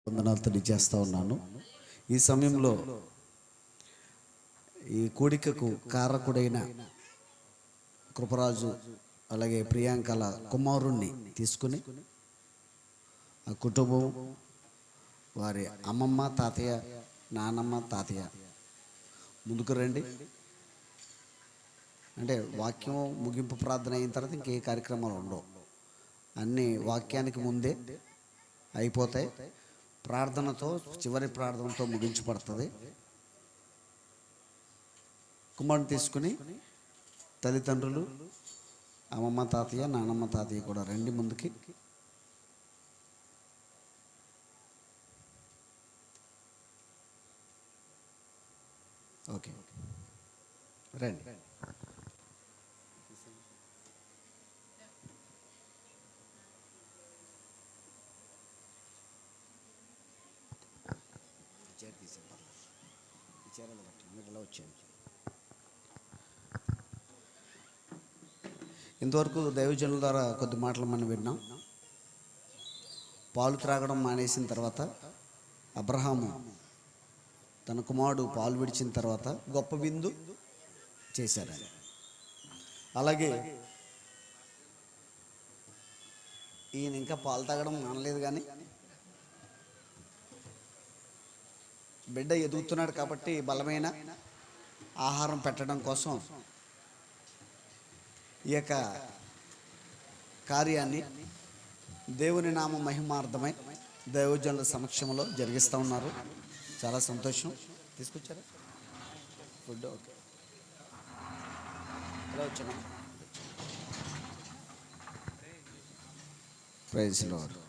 వందనాలు తెలియజేస్తూ ఉన్నాను. ఈ సమయంలో ఈ కూడికకు కారకుడైన కృపరాజు అలాగే ప్రియాంకల కుమారుణ్ణి తీసుకుని ఆ కుటుంబం వారి అమ్మమ్మ తాతయ్య నానమ్మ తాతయ్య ముందుకు రండి. అంటే వాక్యం ముగింపు ప్రార్థన అయిన తర్వాత ఇంకే కార్యక్రమాలు ఉండవు, అన్నీ వాక్యానికి ముందే అయిపోతాయి. ప్రార్థనతో చివరి ప్రార్థనతో ముగించబడుతుంది. కుమారుని తీసుకుని తల్లిదండ్రులు అమ్మమ్మ తాతయ్య నానమ్మ తాతయ్య కూడా రండి ముందుకి. ఓకే రండి. ఇంతవరకు దైవజనుల ద్వారా కొద్ది మాటలు మనం విన్నాం. పాలు త్రాగడం మానేసిన తర్వాత అబ్రహాము తన కుమారుడు పాలు విడిచిన తర్వాత గొప్ప విందు చేశారు. అలాగే ఈయన ఇంకా పాలు తాగడం మానలేదు, కానీ బిడ్డ ఎదుగుతున్నాడు కాబట్టి బలమైన ఆహారం పెట్టడం కోసం ఈ యొక్క కార్యాన్ని దేవుని నామ మహిమార్థమై దైవజనుల సమక్షంలో జరిగిస్తూ ఉన్నారు. చాలా సంతోషం. తీసుకొచ్చారా ఫుడ్? ఓకే, ఎలా వచ్చాను? Praise lord.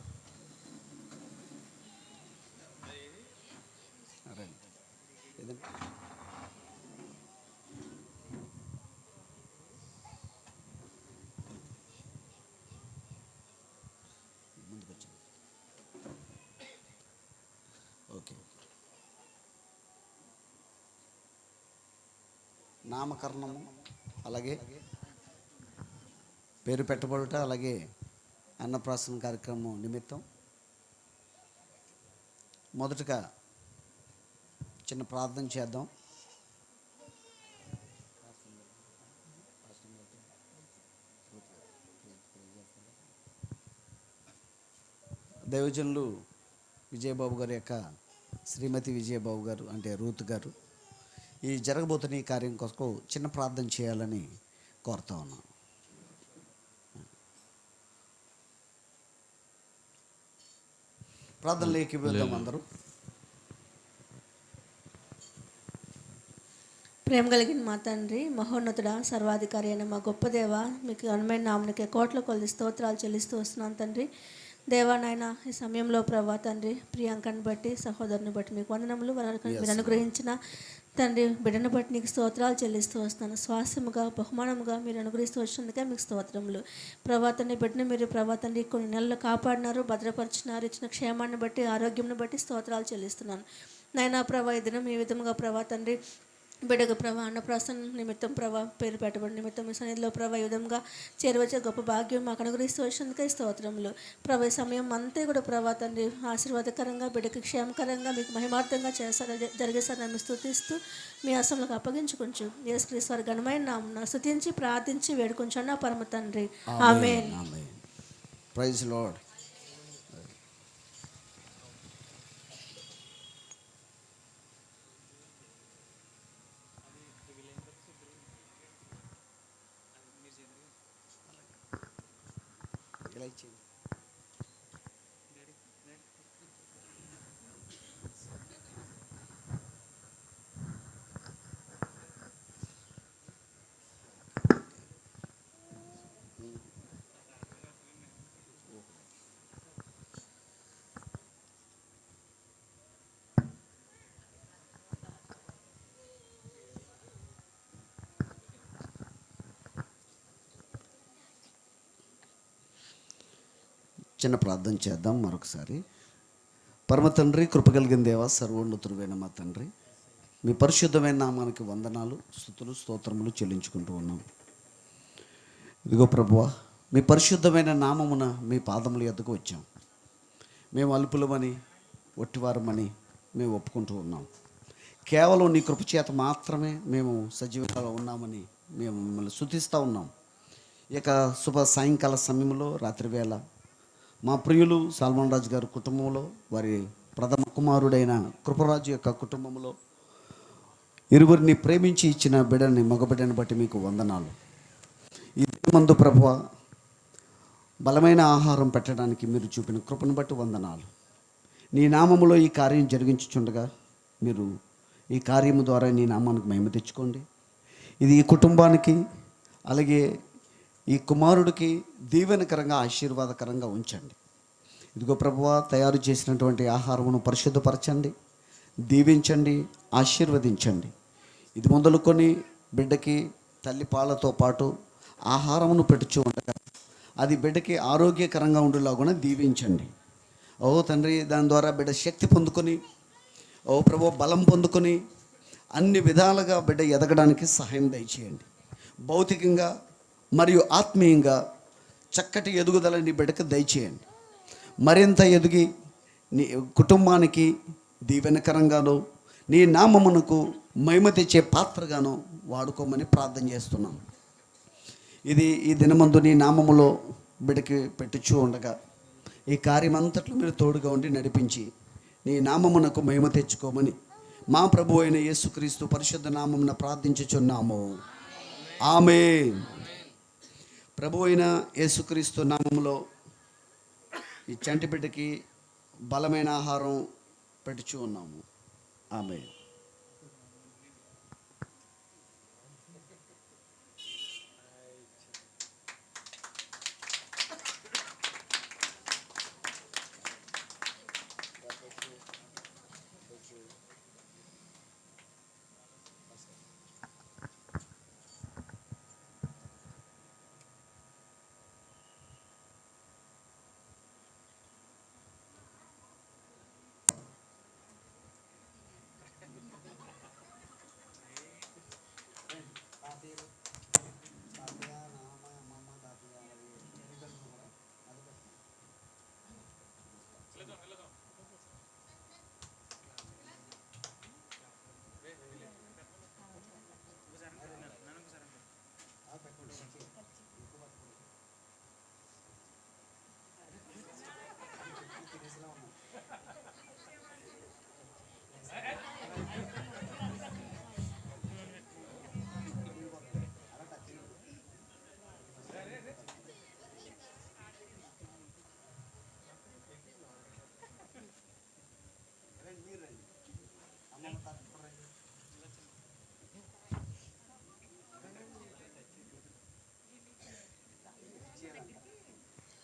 ఓకే, నామకరణము అలాగే పేరు పెట్టబడుట అలాగే అన్నప్రాసన కార్యక్రమం నిమిత్తం మొదటగా చిన్న ప్రార్థన చేద్దాం. దైవజనులు విజయబాబు గారి యొక్క శ్రీమతి విజయబాబు గారు అంటే రూత్ గారు ఈ జరగబోతున్న ఈ కార్యం కోసం చిన్న ప్రార్థన చేయాలని కోరుతా ఉన్నాను. ప్రార్థనలోకి వెళ్దాం అందరూ. ప్రేమ కలిగిన మా తండ్రి, మహోన్నతుడ, సర్వాధికారి అయిన మా గొప్ప దేవ, మీకు అనుమైన నామనికి కోట్ల కొద్ది స్తోత్రాలు చెల్లిస్తూ వస్తున్నాను తండ్రి. దేవా నాయన, ఈ సమయంలో ప్రభా తండ్రి ప్రియాంకను బట్టి సహోదరుని బట్టి మీకు వందనములు. మీరు అనుగ్రహించిన తండ్రి బిడ్డను బట్టి నీకు స్తోత్రాలు చెల్లిస్తూ వస్తున్నాను. స్వాస్యముగా బహుమానముగా మీరు అనుగ్రహిస్తూ వచ్చినందుకే మీకు స్తోత్రములు. ప్రభా తండ్రి బిడ్డను మీరు ప్రభా తండ్రి కొన్ని నెలలు కాపాడినారు, భద్రపరిచినారు. ఇచ్చిన క్షేమాన్ని బట్టి ఆరోగ్యంను బట్టి స్తోత్రాలు చెల్లిస్తున్నాను నాయనా. ప్రభా ఈ దినం ఈ విధముగా ప్రభా తండ్రి బిడ్డకు ప్రభా అన్నప్రాసన నిమిత్తం ప్రభా పేరు పెట్టబడి నిమిత్తం మీ సన్నిధిలో ప్రభా ఈ విధంగా చేరవచ్చే గొప్ప భాగ్యం మాకు అనుగ్రహిస్తూ వచ్చినందుకే స్తోత్రములు. ప్రభా ఈ సమయం అంతా కూడా ప్రభా తండ్రి ఆశీర్వాదకరంగా బిడ్డకి క్షేమకరంగా మీకు మహిమార్థంగా జరిగేసారి నన్ను స్తుతిస్తూ మీ ఆశ్రమంలోకి అప్పగించుకుంటూ యేసుక్రీస్తు వారి ఘనమైన నామమున స్తుతించి ప్రార్థించి వేడుకొంచున్నా పరమ తండ్రి, ఆమేన్. Praise lord. చిన్న ప్రార్థన చేద్దాం మరొకసారి. పరమ తండ్రి, కృపగలిగిన దేవ, సర్వోన్నతుడైన మా తండ్రి, మీ పరిశుద్ధమైన నామానికి వందనాలు, స్తుతులు, స్తోత్రములు చెల్లించుకుంటూ ఉన్నాం. ఇదిగో ప్రభువా, మీ పరిశుద్ధమైన నామమున మీ పాదముల యొద్దకు వచ్చాం. మేము అల్పులమని, ఒట్టివారమని మేము ఒప్పుకుంటూ ఉన్నాం. కేవలం నీ కృప చేత మాత్రమే మేము సజీవంగా ఉన్నామని మేము మిమ్మల్ని స్తుతిస్తూ ఉన్నాం. ఇక శుభ సాయంకాల సమయంలో రాత్రివేళ మా ప్రియులు సల్మాన్ రాజు గారి కుటుంబంలో, వారి ప్రథమ కుమారుడైన కృపరాజు యొక్క కుటుంబంలో ఇరువురిని ప్రేమించి ఇచ్చిన బిడ్డని, మగబిడ్డని బట్టి మీకు వందనాలు. ఈ దినమందు ప్రభువా, బలమైన ఆహారం పెట్టడానికి మీరు చూపిన కృపను బట్టి వందనాలు. నీ నామములో ఈ కార్యం జరిగించుచుండగా మీరు ఈ కార్యము ద్వారా నీ నామానికి మహిమ తెచ్చుకోండి. ఇది ఈ కుటుంబానికి, అలాగే ఈ కుమారుడికి దీవెనకరంగా, ఆశీర్వాదకరంగా ఉంచండి. ఇదిగో ప్రభువా, తయారు చేసినటువంటి ఆహారమును పరిశుద్ధపరచండి, దీవించండి, ఆశీర్వదించండి. ఇది మొదలుకొని బిడ్డకి తల్లి పాలతో పాటు ఆహారమును పెట్టుచూ ఉండగా అది బిడ్డకి ఆరోగ్యకరంగా ఉండేలాగా దీవించండి. ఓ తండ్రి, దాని ద్వారా బిడ్డ శక్తి పొందుకొని, ఓ ప్రభు బలం పొందుకొని అన్ని విధాలుగా బిడ్డ ఎదగడానికి సహాయం దయచేయండి. భౌతికంగా మరియు ఆత్మీయంగా చక్కటి ఎదుగుదల నీ బిడ్డకు దయచేయండి. మరింత ఎదిగి నీ కుటుంబానికి దీవెనకరంగాను, నీ నామమునకు మహిమ తెచ్చే పాత్రగాను వాడుకోమని ప్రార్థన చేస్తున్నాం. ఇది ఈ దినమందు నీ నామములో బిడ్డకి పెట్టుచూ ఉండగా ఈ కార్యమంతట్లో మీరు తోడుగా ఉండి నడిపించి నీ నామమునకు మహిమ తెచ్చుకోమని మా ప్రభు అయిన యేసుక్రీస్తు పరిశుద్ధ నామమున ప్రార్థించుచున్నాము. ఆమేన్. ప్రభు అయిన యేసుక్రీస్తు నామములో ఈ చంటి బిడ్డకి బలమైన ఆహారం పెట్టుచూ ఉన్నాము. ఆమేన్.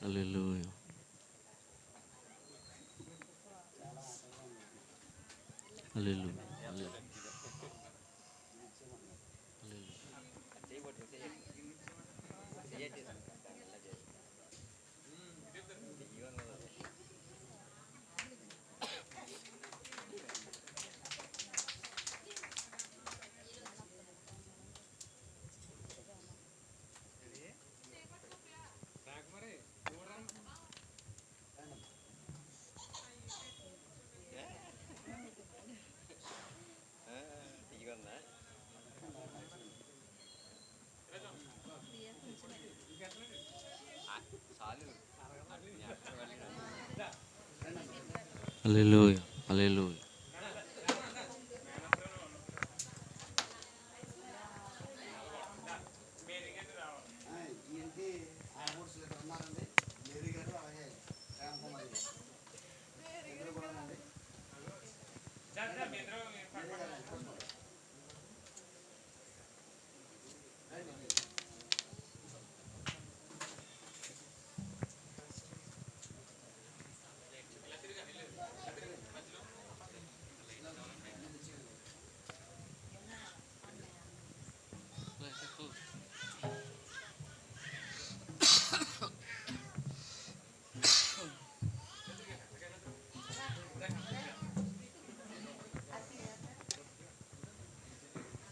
హల్లెలూయా. Hallelujah. Hallelujah. Hallelujah.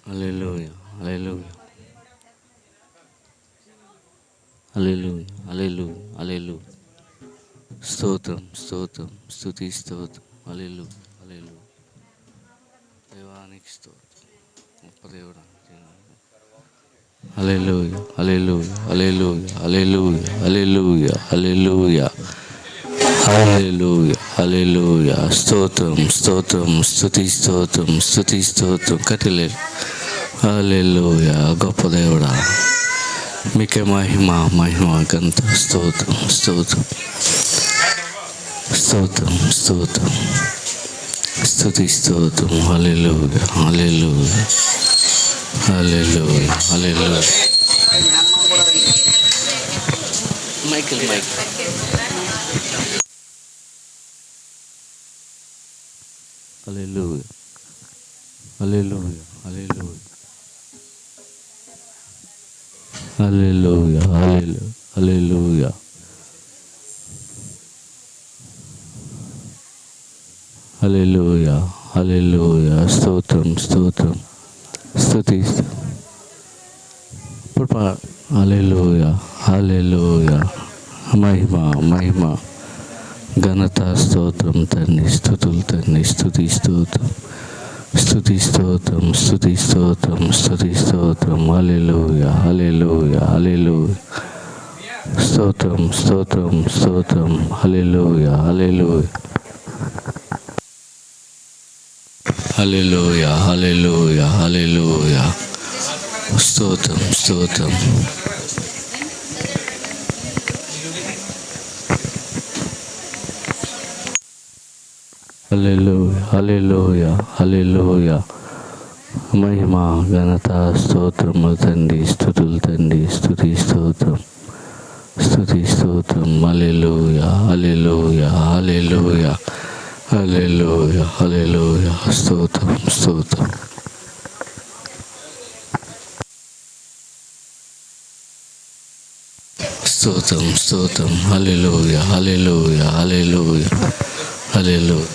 Hallelujah. Hallelujah. Hallelujah. Hallelujah. హల్లెలూయా. స్తోత్రం, స్తోత్రం, స్తుతి, స్తోత్రం. హల్లెలూయా హల్లెలూయా దేవానికి స్తోత్రం గొప్ప దేవుడా హల్లెలూయా hallelujah hallelujah hallelujah hallelujah hallelujah హల్లెలూయా స్తోత్రం స్తోత్రం స్తుతి స్తోత్రం స్తుతి స్తోత్రం కట్టలేదు హల్లెలూయా గొప్ప దేవుడా మీకే మహిమ మహిమ గంత స్తోత్రం స్తోత్రం స్తోత్రం స్తోత్రం స్తుతి స్తోత్రం హల్లెలూయా హల్లెలూయా హల్లెలూయా హల్లెలూయా మైకిల్ హల్లెలూయా hallelujah hallelujah hallelujah hallelujah hallelujah హల్లెలూయా స్తోత్రం స్తోత్రం స్తుతి ఇప్పుడు హల్లెలూయా హల్లెలూయా మహిమ మహిమ ఘనత స్తోత్రం తండ్రి స్తుతులు తండ్రి స్తుతి స్తోత్రం స్తుతి స్తోత్రం స్తుతి స్తోత్రం స్తుతి స్తోత్రం హల్లెలూయా హల్లెలూయా హల్లెలూయా స్తోత్రం స్తోత్రం స్తోత్రం హల్లెలూయా హల్లెలూయా హల్లెలూయా హల్లెలూయా హల్లెలూయా స్తోత్రం స్తోత్రం హల్లెలూయా హల్లెలూయా హల్లెలూయా మహిమ ఘనత స్తోత్రములు తండ్రి స్తుతులు తండ్రి స్తుతి స్తోత్రం స్తుతి స్తోత్రం హల్లెలూయా హల్లెలూయా హల్లెలూయా హల్లెలూయా హల్లెలూయా స్తోత్రం స్తోత్రం స్తోత్రం స్తోత్రం హల్లెలూయా hallelujah hallelujah hallelujah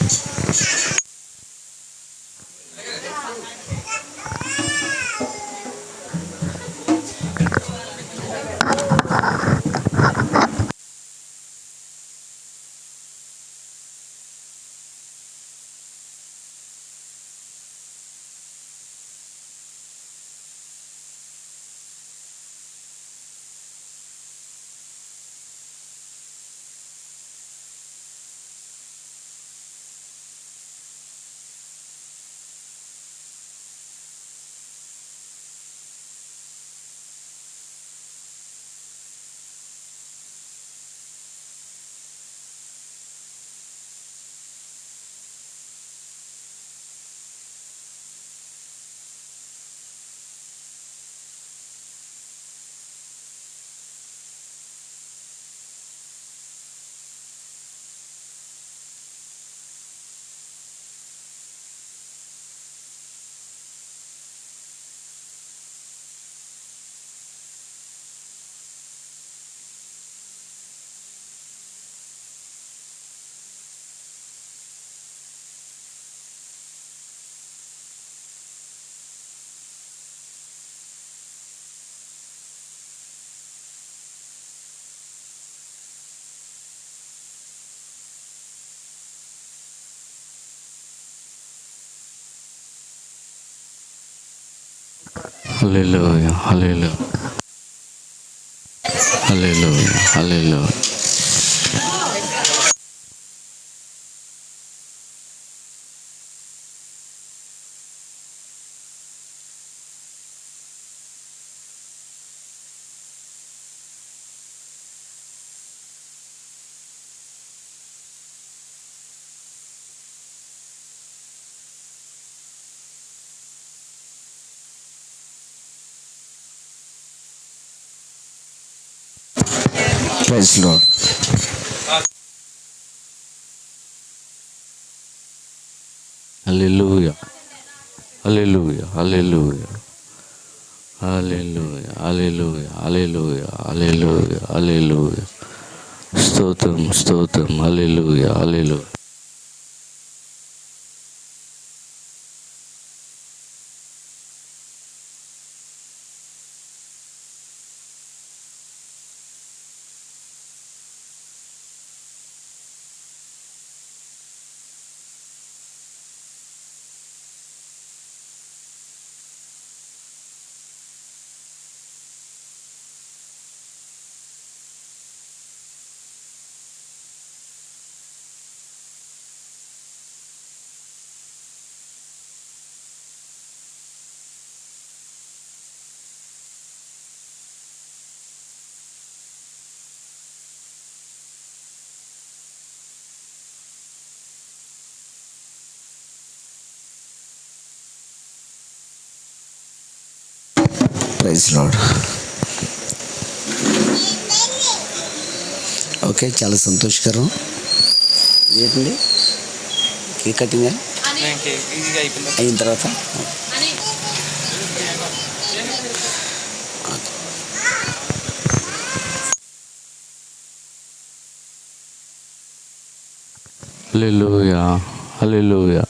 hallelujah hallelujah hallelujah హల్లెలూయా praise Lord. Hallelujah hallelujah hallelujah hallelujah hallelujah hallelujah hallelujah హల్లెలూయా స్తోత్రం స్తోత్రం హల్లెలూయా హల్లెలూయా ప్రైజ్ లార్డ్. ఓకే, చాలా సంతోషకరం. ఏంటండి కేక్ కటింగ్ అయిన తర్వాత హల్లెలూయా, హల్లెలూయా.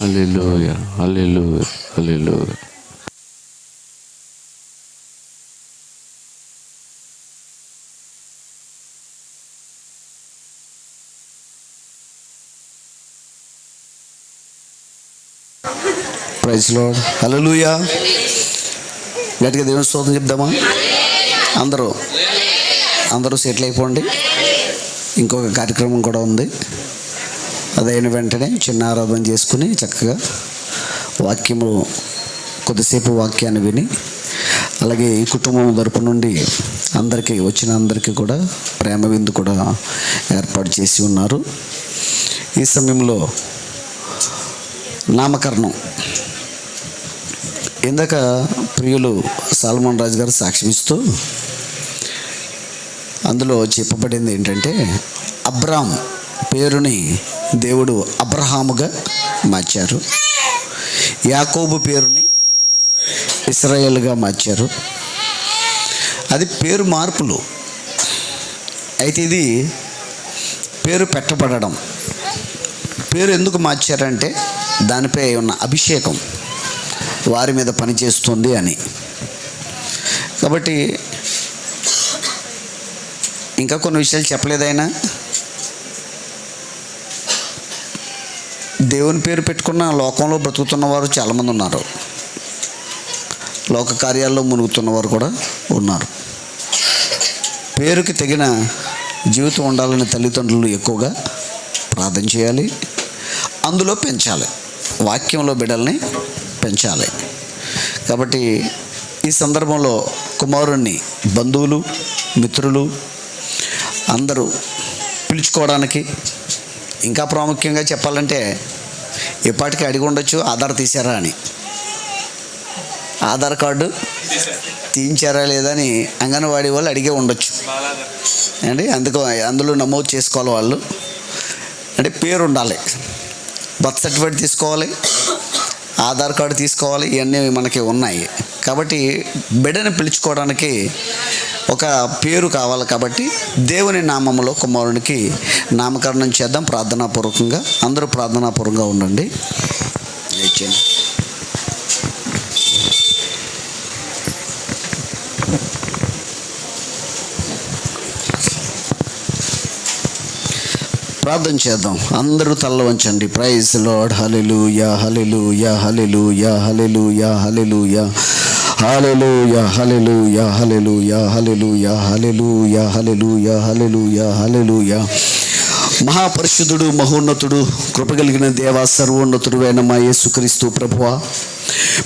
హల్లెలూయా, హల్లెలూయా, హల్లెలూయా. ప్రైజ్ లార్డ్, హల్లెలూయా. గట్టిగా దేవుని స్తోత్రం చెప్దామా? అందరూ సెటిల్ అయిపోండి. ఇంకొక కార్యక్రమం కూడా ఉంది. అదైన వెంటనే చిన్న ఆరాధన చేసుకుని చక్కగా వాక్యము కొద్దిసేపు వాక్యాన్ని విని, అలాగే ఈ కుటుంబం తరపు నుండి వచ్చిన అందరికీ కూడా ప్రేమ విందు కూడా ఏర్పాటు చేసి ఉన్నారు. ఈ సమయంలో నామకరణం ఇందాక ప్రియులు సాల్మన్ రాజు గారు సాక్ష్యమిస్తూ అందులో చెప్పబడింది ఏంటంటే, అబ్రామ్ పేరుని దేవుడు అబ్రహాముగా మార్చారు, యాకోబు పేరుని ఇశ్రాయేలుగా మార్చారు. అది పేరు మార్పులు. అయితే ఇది పేరు పెట్టబడడం. పేరు ఎందుకు మార్చారంటే దానిపై ఉన్న అభిషేకం వారి మీద పనిచేస్తుంది అని. కాబట్టి ఇంకా కొన్ని విషయాలు చెప్పలేదైనా దేవుని పేరు పెట్టుకున్న లోకంలో బ్రతుకుతున్నవారు చాలామంది ఉన్నారు. లోక కార్యాల్లో మునుగుతున్నవారు కూడా ఉన్నారు. పేరుకి తగిన జీవితం ఉండాలని తల్లిదండ్రులు ఎక్కువగా ప్రార్థన చేయాలి, అందులో పెంచాలి, వాక్యంలో బిడ్డల్ని పెంచాలి. కాబట్టి ఈ సందర్భంలో కుమారుణ్ణి బంధువులు, మిత్రులు అందరూ పిలుచుకోవడానికి, ఇంకా ప్రాముఖ్యంగా చెప్పాలంటే ఎప్పటికీ అడిగి ఉండొచ్చు, ఆధార్ తీశారా అని. ఆధార్ కార్డు తీయించారా లేదా అని అంగన్వాడీ వాళ్ళు అడిగే ఉండొచ్చు అండి. అందులో నమోదు చేసుకోవాలి వాళ్ళు. అంటే పేరు ఉండాలి, బర్త్ సర్టిఫికేట్ తీసుకోవాలి, ఆధార్ కార్డు తీసుకోవాలి, ఇవన్నీ మనకి ఉన్నాయి. కాబట్టి బిడ్డని పిలుచుకోవడానికి ఒక పేరు కావాలి. కాబట్టి దేవుని నామములో కుమారునికి నామకరణం చేద్దాం ప్రార్థనాపూర్వకంగా. అందరూ ప్రార్థనాపూర్వకంగా ఉండండి. ప్రార్థన చేద్దాం. అందరూ తల్ల వంచండి. Praise Lord. Hallelujah, hallelujah, hallelujah, hallelujah, hallelujah, hallelujah, hallelujah, hallelujah, hallelujah, hallelujah, hallelujah, hallelujah, hallelujah. మహాపరిశుద్ధుడు, మహోన్నతుడు, కృపగలిగిన దేవ, సర్వోన్నతుడు అయిన మా యేసుక్రీస్తు ప్రభువా,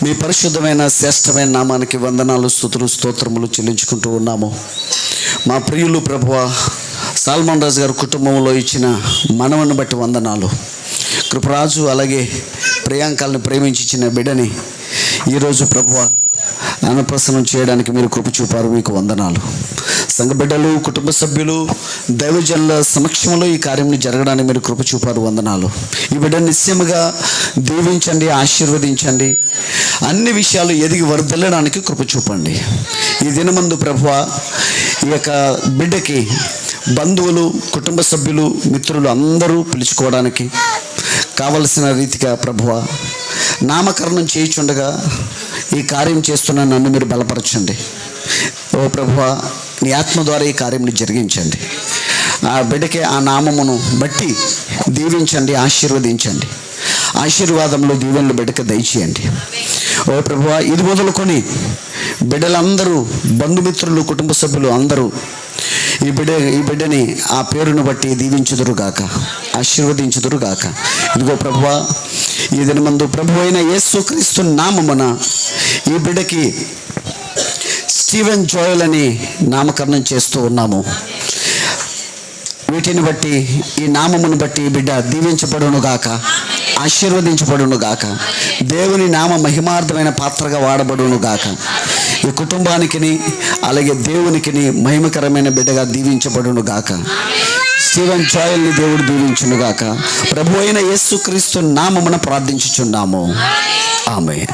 మీ పరిశుద్ధమైన శ్రేష్టమైన నామానికి వందనాలు, స్తుతులు, స్తోత్రములు చెల్లించుకుంటూ ఉన్నాము. మా ప్రియులు ప్రభువా సాల్మన్ రాజు గారి కుటుంబంలో ఇచ్చిన మనవను బట్టి వందనాలు. కృపరాజు అలాగే ప్రియాంకల్ని ప్రేమించి ఇచ్చిన బిడ్డని ఈరోజు ప్రభువా అన్నప్రసన్నం చేయడానికి మీరు కృప చూపారు, మీకు వందనాలు. సంఘ బిడ్డలు, కుటుంబ సభ్యులు, దైవజనుల సమక్షంలో ఈ కార్యం జరగడానికి మీరు కృప చూపారు, వందనాలు. ఈ బిడ్డను నిశ్చయముగా దీవించండి, ఆశీర్వదించండి, అన్ని విషయాలు ఎదిగి వర్ధిల్లడానికి కృప చూపండి. ఈ దినమందు ప్రభువా ఈ యొక్క బిడ్డకి బంధువులు, కుటుంబ సభ్యులు, మిత్రులు అందరూ పిలుచుకోవడానికి కావలసిన రీతిగా ప్రభువా నామకరణం చేయుచుండగా ఈ కార్యం చేస్తున్న నన్ను మీరు బలపరచండి. ఓ ప్రభువా, నీ ఆత్మ ద్వారా ఈ కార్యం జరిగించండి. ఆ బిడ్డకి ఆ నామమును బట్టి దీవించండి, ఆశీర్వదించండి. ఆశీర్వాదంలో దీవెనలు బిడ్డకి దయచేయండి. ఓ ప్రభువా, ఇది మొదలుకొని బిడ్డలందరూ, బంధుమిత్రులు, కుటుంబ సభ్యులు అందరూ ఈ బిడ్డని ఆ పేరును బట్టి దీవించుదురుగాక, ఆశీర్వదించుదురుగాక. ఇదిగో ప్రభువా, ఈ దినమందు ప్రభు అయిన యేసుక్రీస్తు నామమున ఈ బిడ్డకి స్టీవెన్ జోయల్ అని నామకరణం చేస్తూ ఉన్నాము. వీటిని బట్టి, ఈ నామమును బట్టి బిడ్డ దీవించబడునుగాక, ఆశీర్వదించబడునుగాక, దేవుని నామ మహిమార్థమైన పాత్రగా వాడబడునుగాక. ఈ కుటుంబానికిని అలాగే దేవునికిని మహిమకరమైన బిడ్డగా దీవించబడునుగాక. స్టీవెన్ జోయల్ని దేవుడు దీవించునుగాక. ప్రభు అయిన యేసుక్రీస్తు నామమున ప్రార్థించుచున్నాము. ఆమేన్.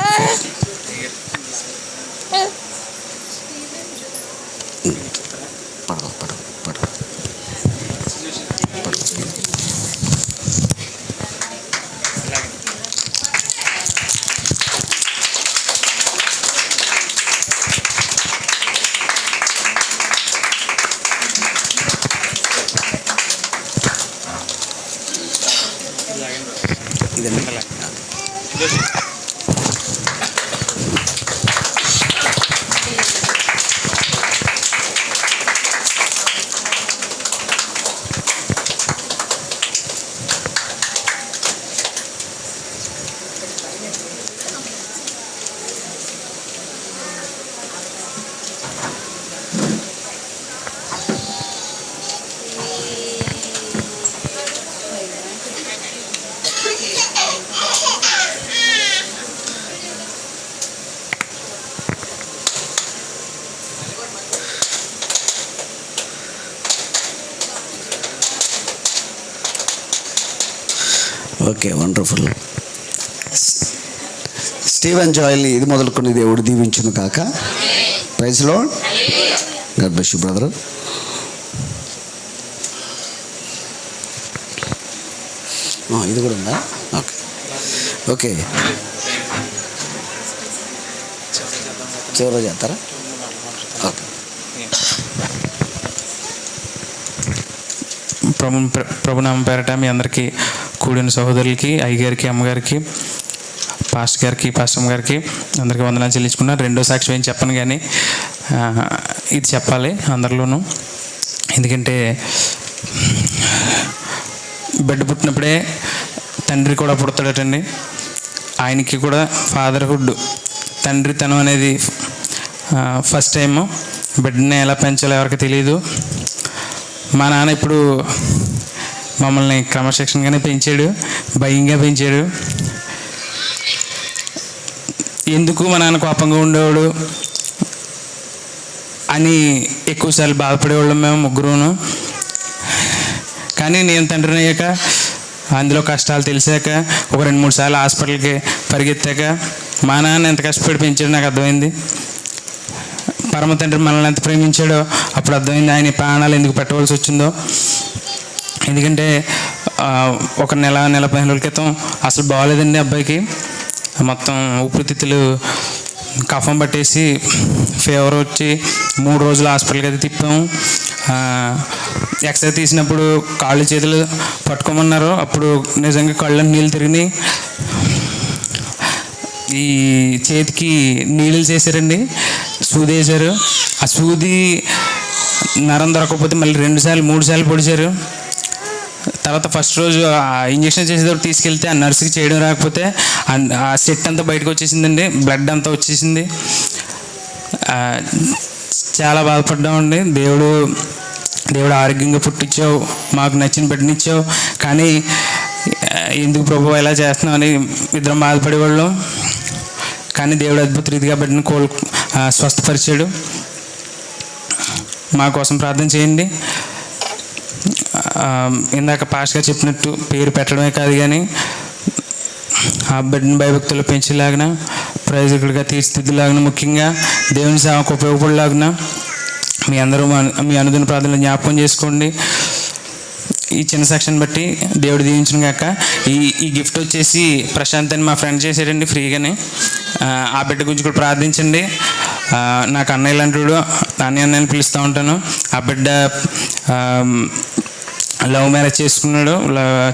Okay, wonderful. స్టీవెన్ జోయల్ని ఇది మొదలుకొని దేవుడు దీవించును కాక. Praise Lord. God bless you brother. ఇది కూడా ఉందా? ఓకే ఓకే, చివరిలో చేస్తారా? ఓకే. ప్రభునామం పేరట మీ అందరికీ, కూడిన సహోదరులకి, అయ్యగారికి, అమ్మగారికి, పాస్టర్ గారికి, పాస్టమ్ గారికి అందరికీ వందనాలు చెల్లించుకున్నాను. రెండో సాక్షి ఏం చెప్పను, కానీ ఇది చెప్పాలి అందరిలోనూ. ఎందుకంటే బిడ్డ పుట్టినప్పుడే తండ్రి కూడా పుడతాడటండి. ఆయనకి కూడా ఫాదర్హుడ్, తండ్రితనం అనేది ఫస్ట్ టైము. బిడ్డని ఎలా పెంచాలో ఎవరికి తెలియదు. మా నాన్న ఇప్పుడు మమ్మల్ని క్రమశిక్షణగానే పెంచాడు, భయంగా పెంచాడు. ఎందుకు మా నాన్న కోపంగా ఉండేవాడు అని ఎక్కువసార్లు బాధపడేవాళ్ళం మేము ముగ్గురును. కానీ నేను తండ్రిని అయ్యాక, అందులో కష్టాలు తెలిసాక, ఒక 2-3 సార్లు హాస్పిటల్కి పరిగెత్తాక మా నాన్న ఎంత కష్టపడి పెంచాడో నాకు అర్థమైంది. పరమ తండ్రి మనల్ని ఎంత ప్రేమించాడో అప్పుడు అర్థమైంది, ఆయన ప్రాణాలు ఎందుకు పెట్టవలసి వచ్చిందో. ఎందుకంటే ఒక నెల 15 రోజుల క్రితం అసలు బాగోలేదండి అబ్బాయికి. మొత్తం ఊపిరితిత్తులు కఫం పట్టేసి ఫీవర్ వచ్చి 3 రోజులు హాస్పిటల్కి అయితే తిప్పాము. ఎక్స్రే తీసినప్పుడు కాళ్ళు చేతులు పట్టుకోమన్నారు. అప్పుడు నిజంగా కళ్ళ నీళ్ళు తిరిగినాయి. ఈ చేతికి నీళ్ళు చేశారండి, సూది వేశారు. ఆ సూది నరం దొరకకపోతే మళ్ళీ 2 సార్లు 3 సార్లు పొడిచారు. తర్వాత ఫస్ట్ రోజు ఇంజక్షన్ చేసేటప్పుడు తీసుకెళ్తే ఆ నర్సుకి చేయడం రాకపోతే ఆ సెట్ అంతా బయటకు వచ్చేసిందండి, బ్లడ్ అంతా వచ్చేసింది. చాలా బాధపడ్డామండి. దేవుడు ఆరోగ్యంగా పుట్టించావు, మాకు నచ్చిన బిడ్డనిచ్చావు, కానీ ఎందుకు ప్రభు ఇలా చేస్తున్నావు అని ఇద్దరం బాధపడేవాళ్ళం. కానీ దేవుడు అద్భుత రీతిగా బిడ్డను స్వస్థపరిచాడు. మా కోసం ప్రార్థన చేయండి. ఇందాక పాస్టర్ గారు చెప్పినట్టు పేరు పెట్టడమే కాదు, కానీ ఆ బిడ్డను భయభక్తులు పెంచేలాగిన, ప్రయోజకుడిగా తీర్చిదిద్దులాగిన, ముఖ్యంగా దేవుని సేవకు ఉపయోగపడేలాగిన మీ అందరూ మీ అనుదిన ప్రార్థనలు జ్ఞాపకం చేసుకోండి. ఈ చిన్న సెక్షన్ బట్టి దేవుడు దీవించిన కాక. ఈ గిఫ్ట్ వచ్చేసి ప్రశాంత్ అని మా ఫ్రెండ్ చేశాడండి ఫ్రీగానే. ఆ బిడ్డ గురించి కూడా ప్రార్థించండి. నాకు అన్నయ్య లాంటి అన్నయ్య పిలుస్తూ ఉంటాను. ఆ బిడ్డ లవ్ మ్యారేజ్ చేసుకున్నాడు.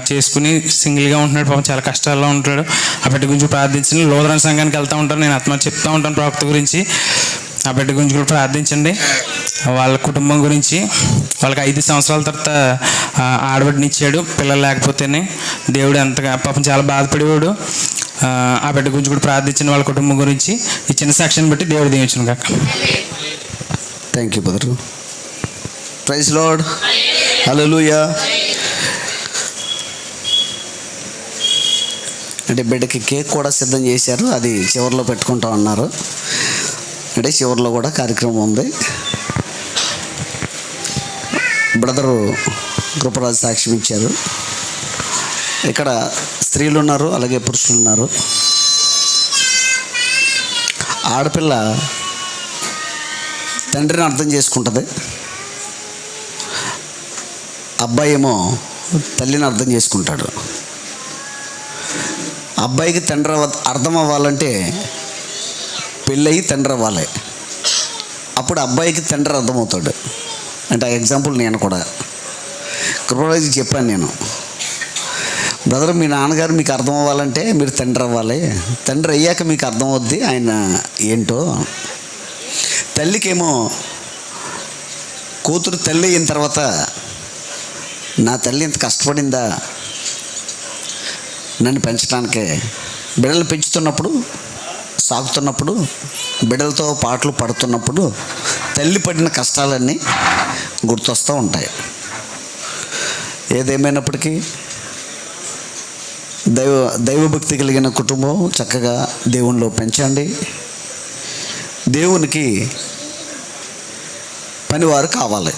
చేసుకుని సింగిల్గా ఉంటున్నాడు. పాపం చాలా కష్టాల్లో ఉంటాడు. ఆ బిడ్డ గురించి ప్రార్థించండి. లోదరణ సంఘానికి వెళ్తూ ఉంటాను, నేను ఆత్మ చెప్తూ ఉంటాను ప్రవక్త గురించి. ఆ బిడ్డ గురించి కూడా ప్రార్థించండి. వాళ్ళ కుటుంబం గురించి, వాళ్ళకి 5 సంవత్సరాల తర్వాత ఆడబిడ్డని ఇచ్చాడు, పిల్లలు లేకపోతేనే. దేవుడు ఎంతగా పాపం చాలా బాధపడేవాడు. ఆ బిడ్డ గురించి కూడా ప్రార్థించండి, వాళ్ళ కుటుంబం గురించి. ఈ చిన్న సాక్ష్యాన్ని బట్టి దేవుడు దీవించును కాక. Thank you brother. Praise Lord. Hallelujah. అంటే బిడ్డకి కేక్ కూడా సిద్ధం చేశారు, అది చివరిలో పెట్టుకుంటా ఉన్నారు. అంటే చివరిలో కూడా కార్యక్రమం ఉంది. బ్రదరు కృపరాజు సాక్ష్యం ఇచ్చారు. ఇక్కడ స్త్రీలు ఉన్నారు, అలాగే పురుషులు ఉన్నారు. ఆడపిల్ల తండ్రిని అర్థం చేసుకుంటుంది, అబ్బాయి ఏమో తల్లిని అర్థం చేసుకుంటాడు. అబ్బాయికి తండ్రి అర్థం అవ్వాలంటే పెళ్ళయి తండ్రి అవ్వాలి, అప్పుడు అబ్బాయికి తండ్రి అర్థమవుతాడు. అంటే ఆ ఎగ్జాంపుల్ నేను కూడా కృపరాజు చెప్పాను. నేను, బ్రదర్ మీ నాన్నగారు మీకు అర్థం అవ్వాలంటే మీరు తండ్రి అవ్వాలి, తండ్రి అయ్యాక మీకు అర్థం అవుద్ది ఆయన ఏంటో. తల్లికేమో కూతురు తల్లి అయిన తర్వాత నా తల్లి ఇంత కష్టపడిందా నన్ను పెంచడానికే. బిడ్డలు పెంచుతున్నప్పుడు, సాగుతున్నప్పుడు, బిడ్డలతో పాటలు పడుతున్నప్పుడు తల్లి పడిన కష్టాలన్నీ గుర్తొస్తూ ఉంటాయి. ఏదేమైనప్పటికీ దైవభక్తి కలిగిన కుటుంబం చక్కగా దేవునిలో పెంచండి. దేవునికి పనివారు కావాలి.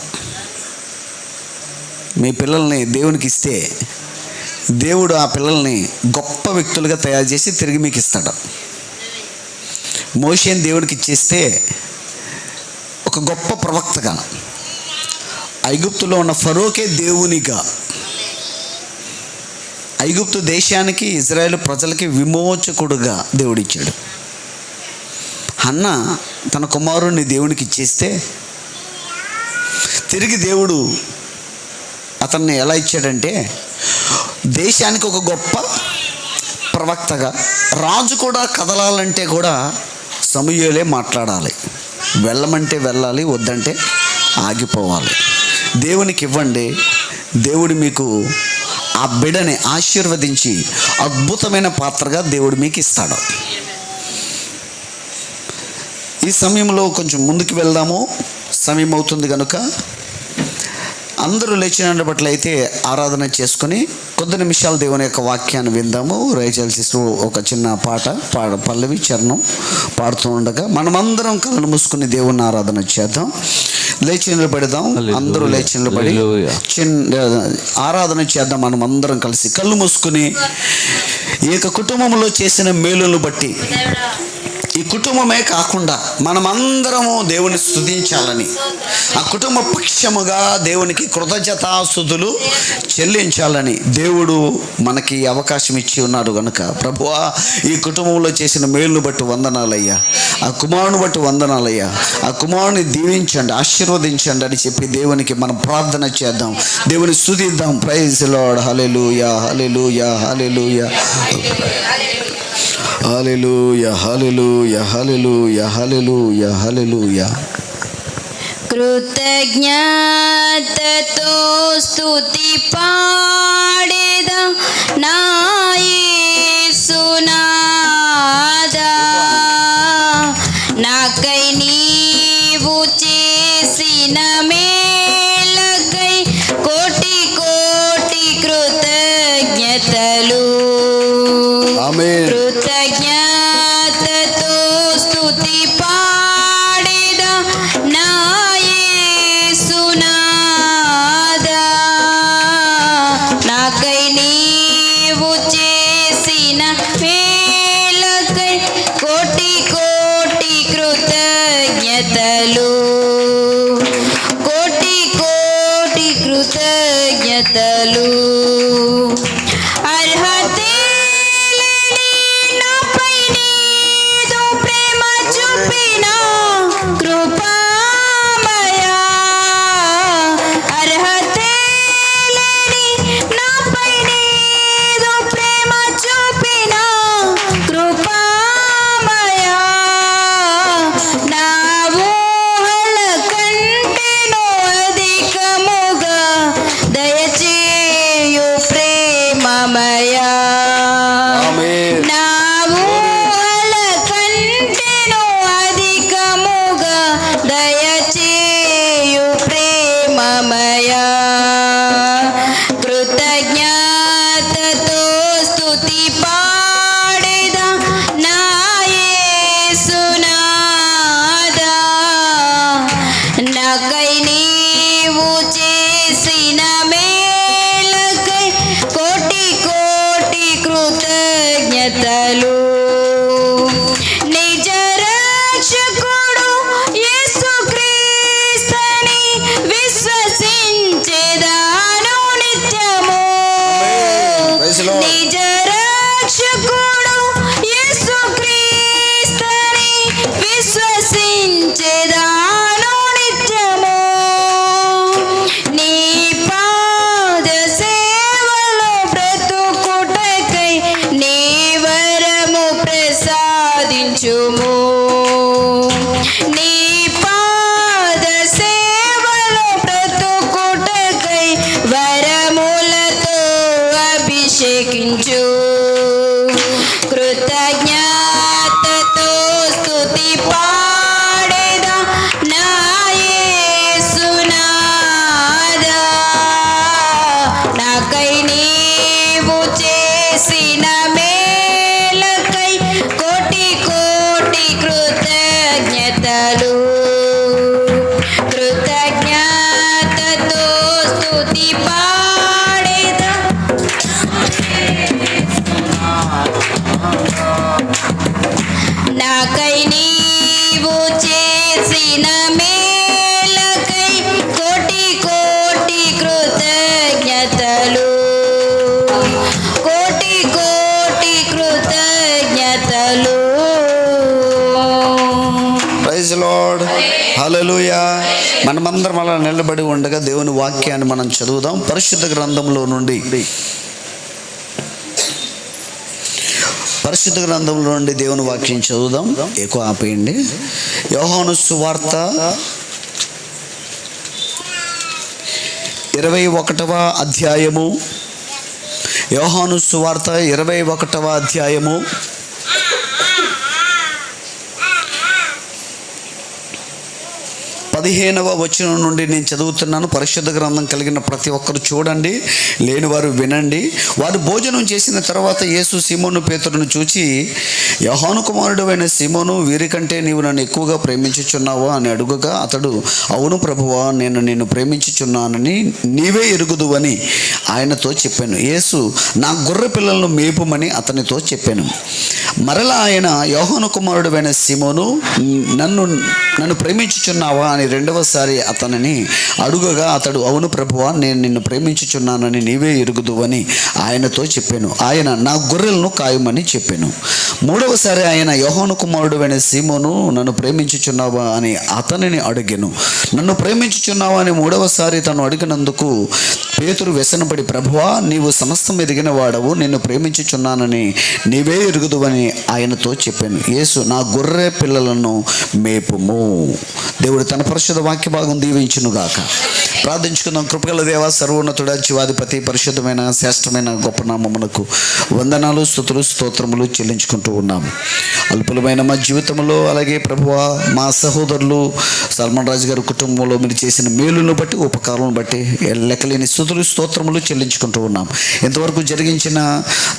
మీ పిల్లల్ని దేవునికి ఇస్తే దేవుడు ఆ పిల్లల్ని గొప్ప వ్యక్తులుగా తయారు చేసి తిరిగి మీకు ఇస్తాడు. మోషేని దేవుడికి ఇచ్చేస్తే ఒక గొప్ప ప్రవక్తగా, ఐగుప్తులో ఉన్న ఫరోకే దేవునిగా, ఐగుప్తు దేశానికి, ఇజ్రాయేల్ ప్రజలకి విమోచకుడుగా దేవుడిచ్చాడు. హన్న తన కుమారుణ్ణి దేవునికి ఇచ్చేస్తే తిరిగి దేవుడు అతన్ని ఎలా ఇచ్చాడంటే దేశానికి ఒక గొప్ప ప్రవక్తగా. రాజు కూడా కదలాలంటే కూడా సమూయేలే మాట్లాడాలి. వెళ్ళమంటే వెళ్ళాలి, వద్దంటే ఆగిపోవాలి. దేవునికి ఇవ్వండి, దేవుడు మీకు ఆ బిడ్డని ఆశీర్వదించి అద్భుతమైన పాత్రగా దేవుడు మీకు ఇస్తాడు. ఈ సమయంలో కొంచెం ముందుకు వెళ్దాము, సమయం అవుతుంది కనుక. అందరూ లేచిన బట్లయితే ఆరాధన చేసుకుని కొద్ది నిమిషాలు దేవుని యొక్క వాక్యాన్ని విందాము. రేచల్ సిస్టర్ ఒక చిన్న పాట పల్లవి చరణం పాడుతూ ఉండగా మనమందరం కళ్ళు మూసుకుని దేవుని ఆరాధన చేద్దాం. లేచి నిలబెడదాం, అందరూ లేచి నిలబడి ఆరాధన చేద్దాం. మనం అందరం కలిసి కళ్ళు మూసుకుని ఈ యొక్క కుటుంబంలో చేసిన మేలును బట్టి, ఈ కుటుంబమే కాకుండా మనమందరము దేవుని స్తుతించాలని, ఆ కుటుంబ పక్షముగా దేవునికి కృతజ్ఞతాస్తుతులు చెల్లించాలని దేవుడు మనకి అవకాశం ఇచ్చి ఉన్నాడు కనుక, ప్రభువా ఈ కుటుంబంలో చేసిన మేలును బట్టి వందనాలయ్యా, ఆ కుమారుని బట్టి వందనాలయ్యా, ఆ కుమారుని దీవించండి, ఆశీర్వదించండి అని చెప్పి దేవునికి మనం ప్రార్థన చేద్దాం, దేవుని స్తుతిద్దాం. Praise Lord. Hallelujah, hallelujah, hallelujah, hallelujah, hallelujah, hallelujah, hallelujah, హల్లెలూయా. కృతజ్ఞతతో స్తుతి పాడేదా నా యేసునాదా, నాకై నీవు చేసిన మేలకై కోటి కోటి కృతజ్ఞతలు. ఆమేన్. కృతజ్ఞతతో స్తుతి పాడేదా నా యేసునాదా, నాకై నీవు చేసిన మేలకై కోటి కోటి కృతజ్ఞతలు. ప్రేమమయా కృతజ్ఞతతో స్తుతి పాడేదా నా యేసునాదా నాకై నీవు చేసిన మేలకై కోటి కోటి కృతజ్ఞతలు నిజ రక్షకుడు యేసుక్రీస్తుని విశ్వసించెదాను నిత్యము నిజ రక్షకుడు యేసుక్రీస్తుని విశ్వసించెదాను నిత్యము నీ పాద సేవలో బ్రతుకుటకై నీ వరము ప్రసాదించుము నీ పాద సేవలో బ్రతుకుటకై వరములతో అభిషేకించు కృతజ్ఞతతో స్తుతి పాడేదా నా యేసునాదా నాకై నీవు చేసిన మేలకై కోటి కోటి కృతజ్ఞతలు కృతజ్ఞతతో స్తుతి పాడేదా నాకై నీవు చేసిన మేలకై కోటి కోటి కృతజ్ఞతలు కోటి కోటి కృతజ్ఞతలు ప్రైజ్ లార్డ్, హల్లెలూయా. మనమందరం అలా నిలబడి ఉండగా దేవుని వాక్యాన్ని మనం చదువుదాం. పరిశుద్ధ గ్రంథంలో నుండి దేవుని వాక్యం చదువుదాం. ఎక్కువ ఆపేయండి. యోహాను సువార్త 21వ అధ్యాయము. యోహాను సువార్త 21వ అధ్యాయము 15వ వచనం నుండి నేను చదువుతున్నాను. పరిశుద్ధ గ్రంథం కలిగిన ప్రతి ఒక్కరు చూడండి, లేని వారు వినండి. వారు భోజనం చేసిన తర్వాత యేసు సీమోను పేతురును చూచి, యోహాను కుమారుడు అయిన సీమోను, వీరికంటే నీవు నన్ను ఎక్కువగా ప్రేమించుచున్నావా అని అడుగగా అతడు, అవును ప్రభువా, నేను నిన్ను ప్రేమించుచున్నానని నీవే ఎరుగుదు అని ఆయనతో చెప్పాను. యేసు, నా గొర్రె పిల్లలను మేపుమని అతనితో చెప్పాను. మరలా ఆయన, యోహాను కుమారుడు అయిన సీమోను, నన్ను ప్రేమించుచున్నావా అని రెండవసారి అతనిని అడుగగా అతడు, అవును ప్రభువా, నేను నిన్ను ప్రేమించుచున్నానని నీవే ఎరుగుదు అని ఆయనతో చెప్పాను. ఆయన, నా గొర్రెలను కాయమని చెప్పాను. మూడవసారి ఆయన, యోహాను కుమారుడు అయిన సీమోను, నన్ను ప్రేమించుచున్నావా అని అతనిని అడిగాను. నన్ను ప్రేమించుచున్నావా అని మూడవసారి తను అడిగినందుకు పేతురు వ్యసనపడి, ప్రభువా, నీవు సమస్తం ఎరిగిన వాడవు, నిన్ను ప్రేమించుచున్నానని నీవే ఎరుగుదువని ఆయనతో చెప్పాను. యేసు, నా గొర్రె పిల్లలను మేపుము. దేవుడు తన పరిశుద్ధ వాక్య భాగం దీవించునుగాక. ప్రార్థించుకుందాం. కృపగల దేవా, సర్వోన్నతుడా, జీవాధిపతి, పరిశుద్ధమైన శ్రేష్టమైన గొప్ప నామమునకు వందనాలు, స్తుతులు, స్తోత్రములు చెల్లించుకుంటూ ఉన్నాము. అల్పులమైన మా జీవితంలో, అలాగే ప్రభువా, మా సహోదరులు సల్మాన్ రాజు గారి కుటుంబంలో మీరు చేసిన మేలును బట్టి, ఉపకారం బట్టి లెక్కలేని స్తుతులు, స్తోత్రములు చెల్లించుకుంటూ ఉన్నాం. ఇంతవరకు జరిగించిన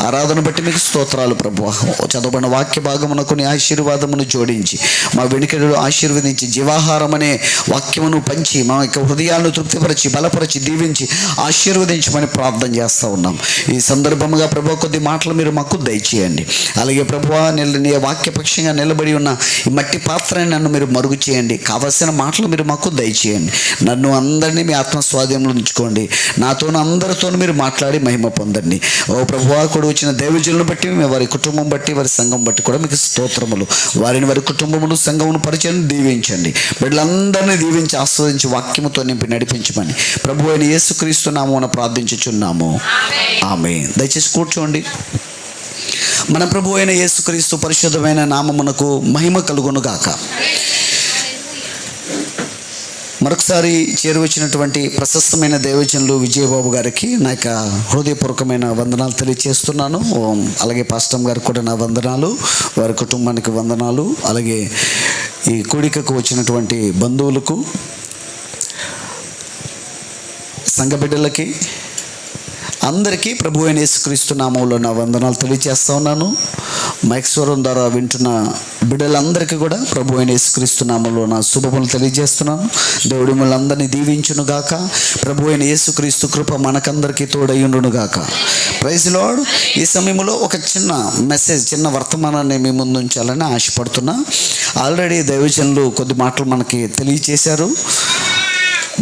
ఆరాధన బట్టి మీకు స్తోత్రాలు ప్రభువా. చదవబడిన వాక్య భాగమునకు నీ ఆశీర్వాదమును జోడించి, మా వెనుకడు ఆశీర్వదించి, జీవాహారం అనే వాక్యమును పంచి, మా యొక్క హృదయాలను తృప్తిపరిచి, బలపరిచి, దీవించి, ఆశీర్వదించమని ప్రార్థన చేస్తూ ఉన్నాం. ఈ సందర్భంగా ప్రభు కొద్ది మాటలు మీరు మాకు దయచేయండి. అలాగే ప్రభువా, నీ వాక్యపక్షంగా నిలబడి ఉన్న ఈ మట్టి పాత్రని నన్ను మీరు మరుగు చేయండి. కావలసిన మాటలు మీరు మాకు దయచేయండి. నన్ను అందరినీ మీ ఆత్మస్వాధీనంలో ఉంచుకోండి. నాతోనూ అందరితోనూ మీరు మాట్లాడి మహిమ పొందండి. ఓ ప్రభువా, కూడా వచ్చిన దైవజనులను బట్టి, వారి కుటుంబం బట్టి, వారి సంఘం బట్టి కూడా మీకు స్తోత్రములు. వారిని, వారి కుటుంబమును, సంఘమును పరిచయం దీవించండి. బిడ్డలందరినీ దీవించి, ఆస్వాదించి, వాక్యముతో నింపి నడిపించమని ప్రభు అయిన యేసుక్రీస్తు నామమున ప్రార్థించుచున్నాము. ఆమేన్. దయచేసి కూర్చోండి. మన ప్రభు అయిన యేసుక్రీస్తు పరిశుద్ధమైన నామమునకు మహిమ కలుగునుగాక. మరొకసారి చేరువచ్చినటువంటి ప్రశస్తమైన దైవజనులు విజయబాబు గారికి నా యొక్క హృదయపూర్వకమైన వందనాలు తెలియజేస్తున్నాను. అలాగే పాస్టమ్ గారికి కూడా నా వందనాలు, వారి కుటుంబానికి వందనాలు, అలాగే ఈ కూడికకు వచ్చినటువంటి బంధువులకు సంఘ బిడ్డలకి అందరికీ ప్రభు అయిన యేసుక్రీస్తు నామంలో నా వందనాలు తెలియజేస్తా ఉన్నాను. మైక్ స్వరం ద్వారా వింటున్న బిడ్డలందరికీ కూడా ప్రభు అయిన యేసుక్రీస్తు నామంలో నా శుభములు తెలియజేస్తున్నాను. దేవుడి మిమ్మల్ని అందరినీ దీవించును గాక. ప్రభు అయిన యేసుక్రీస్తు కృప మనకందరికీ తోడయ్యుండును గాక. Praise Lord. ఈ సమయంలో ఒక చిన్న మెసేజ్, చిన్న వర్తమానాన్ని మీ ముందు ఉంచాలని ఆశపడుతున్నా. ఆల్రెడీ దైవజనులు కొద్ది మాటలు మనకి తెలియజేశారు,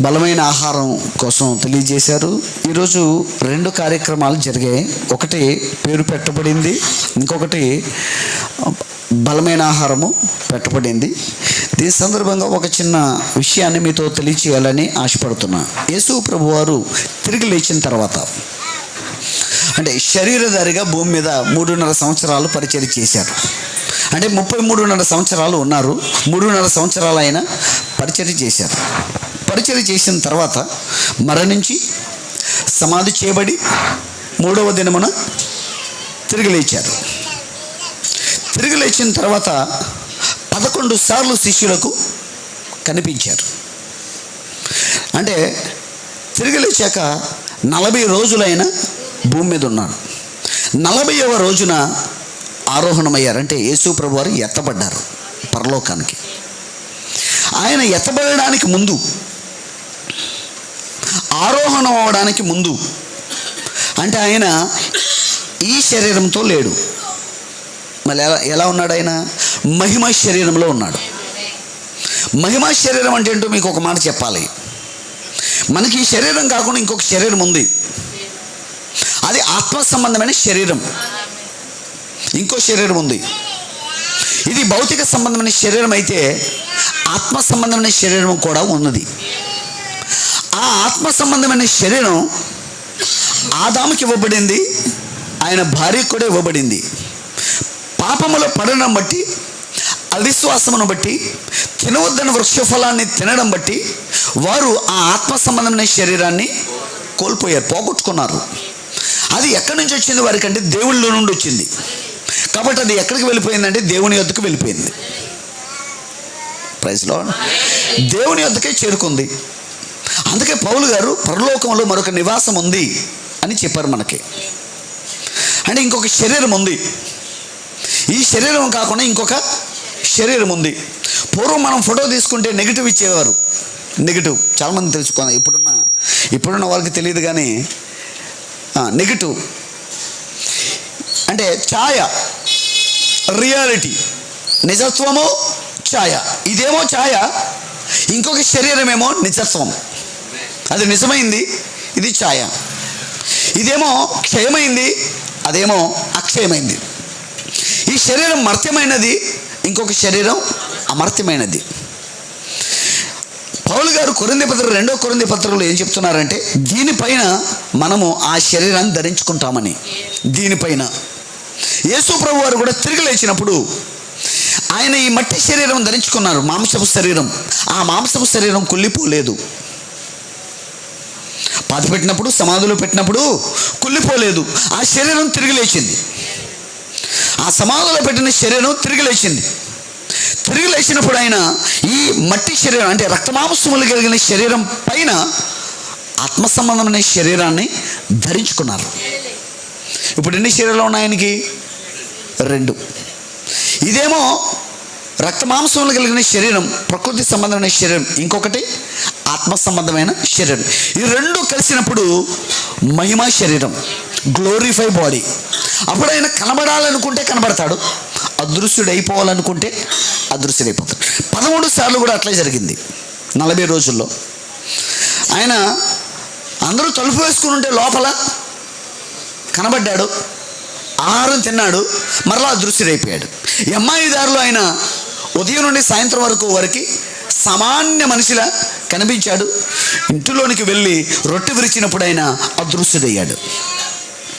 బలమైన ఆహారం కోసం తెలియజేశారు. ఈరోజు 2 కార్యక్రమాలు జరిగాయి. ఒకటి పేరు పెట్టబడింది, ఇంకొకటి బలమైన ఆహారము పెట్టబడింది. దీని సందర్భంగా ఒక చిన్న విషయాన్ని మీతో తెలియచేయాలని ఆశపడుతున్నా. యేసు ప్రభువారు తిరిగి లేచిన తర్వాత, అంటే శరీరధారిగా భూమి మీద 3.5 సంవత్సరాలు పరిచర్య చేశారు. అంటే 33.5 సంవత్సరాలు ఉన్నారు. 3.5 సంవత్సరాలు ఆయన పరిచర్య చేశారు. పరిచర్య చేసిన తర్వాత మరణించి సమాధి చేయబడి 3వ దినమున తిరిగి లేచారు. తిరిగి లేచిన తర్వాత 11 సార్లు శిష్యులకు కనిపించారు. అంటే తిరిగి లేచాక 40 రోజులైన భూమి మీద ఉన్నాడు. 40వ రోజున ఆరోహణమయ్యారు. అంటే యేసు ప్రభు వారు ఎత్తబడ్డారు పరలోకానికి. ఆయన ఎత్తబడడానికి ముందు, ఆరోహణం అవడానికి ముందు, అంటే ఆయన ఈ శరీరంతో లేడు. మళ్ళీ ఎలా ఉన్నాడు? ఆయన మహిమ శరీరంలో ఉన్నాడు. మహిమ శరీరం అంటే ఏంటో మీకు ఒక మాట చెప్పాలి. మనకి ఈ శరీరం కాకుండా ఇంకొక శరీరం ఉంది. అది ఆత్మ సంబంధమైన శరీరం. ఇంకో శరీరం ఉంది. ఇది భౌతిక సంబంధమైన శరీరం అయితే ఆత్మ సంబంధమైన శరీరం కూడా ఉన్నది. ఆ ఆత్మ సంబంధమైన శరీరం ఆదాముకి ఇవ్వబడింది, ఆయన భార్యకు కూడా ఇవ్వబడింది. పాపములో పడడం బట్టి, అవిశ్వాసమును బట్టి, తినవద్దన్న వృక్షఫలాన్ని తినడం బట్టి వారు ఆ ఆత్మ సంబంధమైన శరీరాన్ని కోల్పోయారు, పోగొట్టుకున్నారు. అది ఎక్కడి నుంచి వచ్చింది? వారికంటే దేవుళ్ళలో నుండి వచ్చింది. కాబట్టి అది ఎక్కడికి వెళ్ళిపోయిందంటే దేవుని యొద్దకు వెళ్ళిపోయింది. Praise Lord. దేవుని యొద్దకే చేరుకుంది. అందుకే పౌలు గారు పరలోకంలో మరొక నివాసం ఉంది అని చెప్పారు మనకి. అంటే ఇంకొక శరీరం ఉంది. ఈ శరీరం కాకుండా ఇంకొక శరీరం ఉంది. పూర్వం మనం ఫోటో తీసుకుంటే నెగిటివ్ ఇచ్చేవారు. నెగిటివ్ చాలామంది తెలుసుకోవాలి. ఇప్పుడున్న వాళ్ళకి తెలియదు కానీ నెగిటివ్ అంటే ఛాయ, రియాలిటీ, నిజత్వము, ఛాయ. ఇదేమో ఛాయ, ఇంకొక శరీరమేమో నిజత్వం. అది నిజమైంది, ఇది ఛాయ. ఇదేమో క్షయమైంది, అదేమో అక్షయమైంది. ఈ శరీరం మర్త్యమైనది, ఇంకొక శరీరం అమర్త్యమైనది. పౌలు గారు 2 కొరింథీ పత్రికలో ఏం చెప్తున్నారంటే, దీనిపైన మనము ఆ శరీరాన్ని ధరించుకుంటామని. దీనిపైన యేసు ప్రభు వారు కూడా తిరిగి లేచినప్పుడు ఆయన ఈ మట్టి శరీరం ధరించుకున్నారు, మాంసపు శరీరం. ఆ మాంసపు శరీరం కుళ్ళిపోలేదు. పాతి పెట్టినప్పుడు, సమాధిలో పెట్టినప్పుడు కుళ్ళిపోలేదు. ఆ శరీరం తిరిగి లేచింది. ఆ సమాధిలో పెట్టిన శరీరం తిరిగి లేచింది. తిరిగి లేచినప్పుడు ఆయన ఈ మట్టి శరీరం అంటే రక్తమాంసములు కలిగిన శరీరం పైన ఆత్మ సంబంధమైన శరీరాన్ని ధరించుకున్నారు. ఇప్పుడు ఎన్ని శరీరాలు ఉన్నాయి ఆయనకి? 2. ఇదేమో రక్తమాంసములు కలిగిన శరీరం, ప్రకృతి సంబంధమైన శరీరం. ఇంకొకటి ఆత్మ సంబంధమైన శరీరం. ఈ 2 కలిసినప్పుడు మహిమా శరీరం, గ్లోరిఫై బాడీ. అప్పుడు ఆయన కనబడాలనుకుంటే కనబడతాడు, అదృశ్యుడైపోవాలనుకుంటే అదృశ్యుడైపోతాడు. 13 సార్లు కూడా అట్లే జరిగింది 40 రోజుల్లో. ఆయన అందరూ తలుపు వేసుకుని ఉంటే లోపల కనబడ్డాడు, ఆహారం తిన్నాడు, మరలా అదృశ్యుడైపోయాడు. ఎమ్మాయి దారిలో ఆయన ఉదయం నుండి సాయంత్రం వరకు సామాన్య మనిషిలా కనిపించాడు. ఇంటిలోనికి వెళ్ళి రొట్టె విరిచినప్పుడు ఆయన అదృశ్యుడయ్యాడు.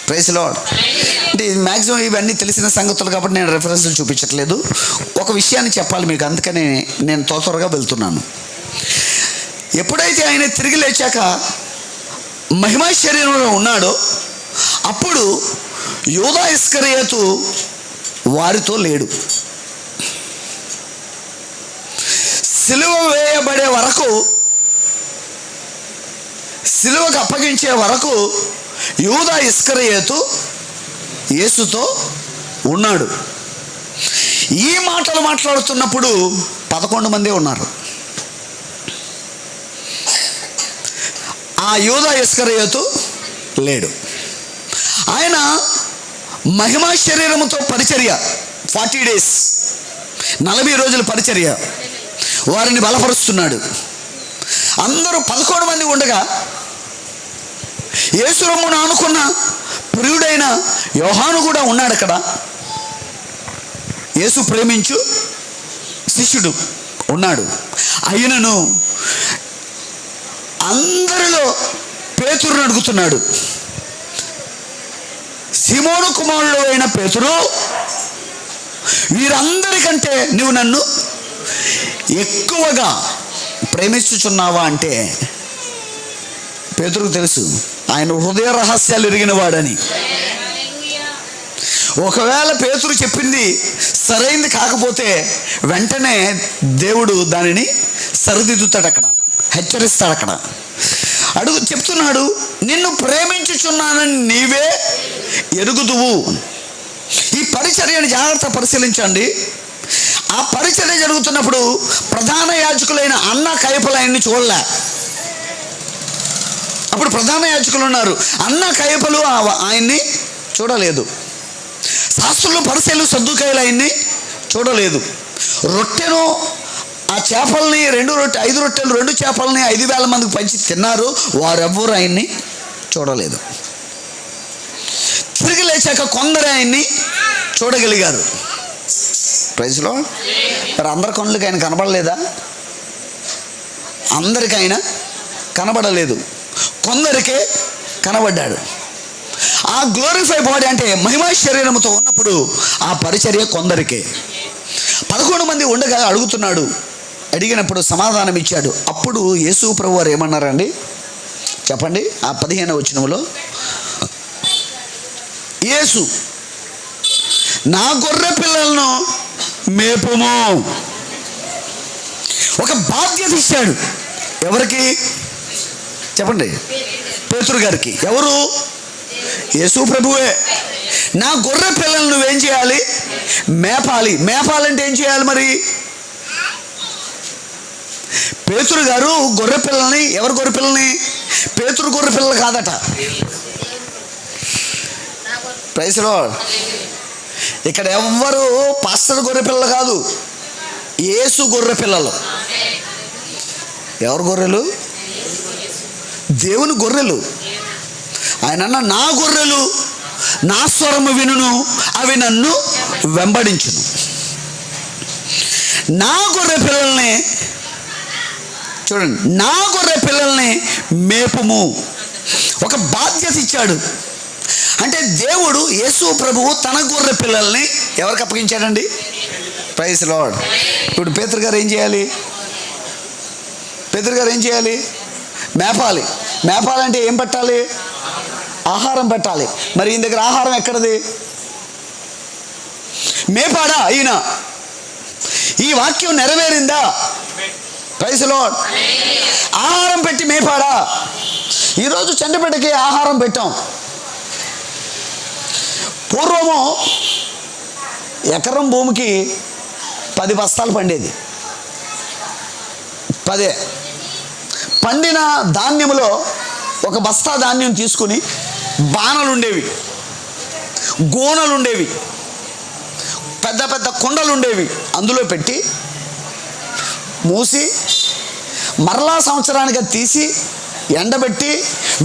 Praise Lord. అంటే మ్యాక్సిమం ఇవన్నీ తెలిసిన సంగతులు కాబట్టి నేను రెఫరెన్స్లు చూపించట్లేదు. ఒక విషయాన్ని చెప్పాలి మీకు, అందుకని నేను త్వరగా వెళ్తున్నాను. ఎప్పుడైతే ఆయన తిరిగి లేచాక మహిమా శరీరంలో ఉన్నాడో అప్పుడు యూదా ఇస్కరియోతు వారితో లేడు. సిలువ వేయబడే వరకు సిలువకు అప్పగించే వరకు యూదా ఇస్కరియోతు యేసుతో ఉన్నాడు. ఈ మాటలు మాట్లాడుతున్నప్పుడు 11 మంది ఉన్నారు. ఆ యూదా ఇస్కరియోతు లేడు. ఆయన మహిమా శరీరముతో పరిచర్య 40 days 40 రోజుల పరిచర్య వారిని బలపరుస్తున్నాడు. అందరూ 11 మంది ఉండగా యేసు రొమ్మును ఆనుకున్న ప్రియుడైన యోహాను కూడా ఉన్నాడు అక్కడ. యేసు ప్రేమించు శిష్యుడు ఉన్నాడు. అయినను అందరిలో పేతురుని అడుగుతున్నాడు, సీమోను కుమారుడు అయిన పేతురు, వీరందరికంటే నువ్వు నన్ను ఎక్కువగా ప్రేమించుచున్నావా అంటే పేతురుకు తెలుసు ఆయన హృదయ రహస్యాలు ఎరిగిన వాడని. ఒకవేళ పేతురు చెప్పింది సరైంది కాకపోతే వెంటనే దేవుడు దానిని సరిదిద్దుతాడు, అక్కడ హెచ్చరిస్తాడు. అక్కడ చెప్తున్నాడు, నిన్ను ప్రేమించుచున్నానని నీవే ఎరుగుదువు. ఈ పరిచర్యను జాగ్రత్త పరిశీలించండి. ఆ పరిచర్య జరుగుతున్నప్పుడు ప్రధాన యాజకులైన అన్న కయపలు ఆయన్ని చూడలే. అప్పుడు ప్రధాన యాజకులు ఉన్నారు, అన్న కయపలు ఆయన్ని చూడలేదు. శాస్త్రులు పరిసయ్యులు సద్దూకయ్యులు ఆయన్ని చూడలేదు. రొట్టెను ఆ చేపల్ని 5 రొట్టెలు 2 చేపల్ని 5,000 మందికి పంచి తిన్నారు. వారెవ్వరూ ఆయన్ని చూడలేదు. తిరిగి లేచాక కొందరు ఆయన్ని చూడగలిగారు. ప్రైజ్లో మరి అందరి కళ్ళకి ఆయన కనబడలేదా? అందరికి ఆయన కనబడలేదు, కొందరికే కనబడ్డాడు. ఆ గ్లోరిఫై బాడీ అంటే మహిమా శరీరంతో ఉన్నప్పుడు ఆ పరిచర్య కొందరికే. 11 మంది ఉండగా అడుగుతున్నాడు. అడిగినప్పుడు సమాధానం ఇచ్చాడు. అప్పుడు యేసు ప్రభు వారు ఏమన్నారండి చెప్పండి. ఆ 15వ వచనంలో యేసు, నా గొర్రె పిల్లలను మేపుము. ఒక బాధ్యత ఇచ్చాడు. ఎవరికి చెప్పండి? పేతురు గారికి. ఎవరు? యేసు ప్రభువే. నా గొర్రె పిల్లలను నువ్వేం చేయాలి? మేపాలి. మేపాలంటే ఏం చేయాలి మరి? పేతురు గారు గొర్రె పిల్లల్ని, ఎవరు గొర్రె పిల్లల్ని? పేతురు గొర్రె పిల్లలు కాదట. Praise Lord. ఇక్కడ ఎవ్వరు పాస్టర్ గొర్రె పిల్లలు కాదు, యేసు గొర్రె పిల్లలు. ఎవరు గొర్రెలు? దేవుని గొర్రెలు. ఆయన అన్న, నా గొర్రెలు నా స్వరము వినును, అవి నన్ను వెంబడించును. నా గొర్రె పిల్లల్ని చూడండి, నా గొర్రె పిల్లల్ని మేపుము. ఒక బాధ్యత ఇచ్చాడు. అంటే దేవుడు యేసు ప్రభువు తన గొర్రె పిల్లల్ని ఎవరికి అప్పగించాడండి? Praise Lord. ఇప్పుడు పేతురు గారు ఏం చేయాలి? పేతురు గారు ఏం చేయాలి? మేపాలి. మేపాలంటే ఏం పెట్టాలి? ఆహారం పెట్టాలి. మరి ఈయన దగ్గర ఆహారం ఎక్కడది? మేపాడా ఈయన? ఈ వాక్యం నెరవేరిందా? Praise lord. ఆహారం పెట్టి మేపాడా? ఈరోజు చండబిడ్డకి ఆహారం పెట్టాం. పూర్వము ఎకరం భూమికి 10 బస్తాలు పండేది. 10 పండిన ధాన్యములో ఒక బస్తా ధాన్యం తీసుకుని బాణలు ఉండేవి, గోనలు ఉండేవి, పెద్ద పెద్ద కుండలు ఉండేవి. అందులో పెట్టి మూసి మరలా సంవత్సరానికి తీసి ఎండబెట్టి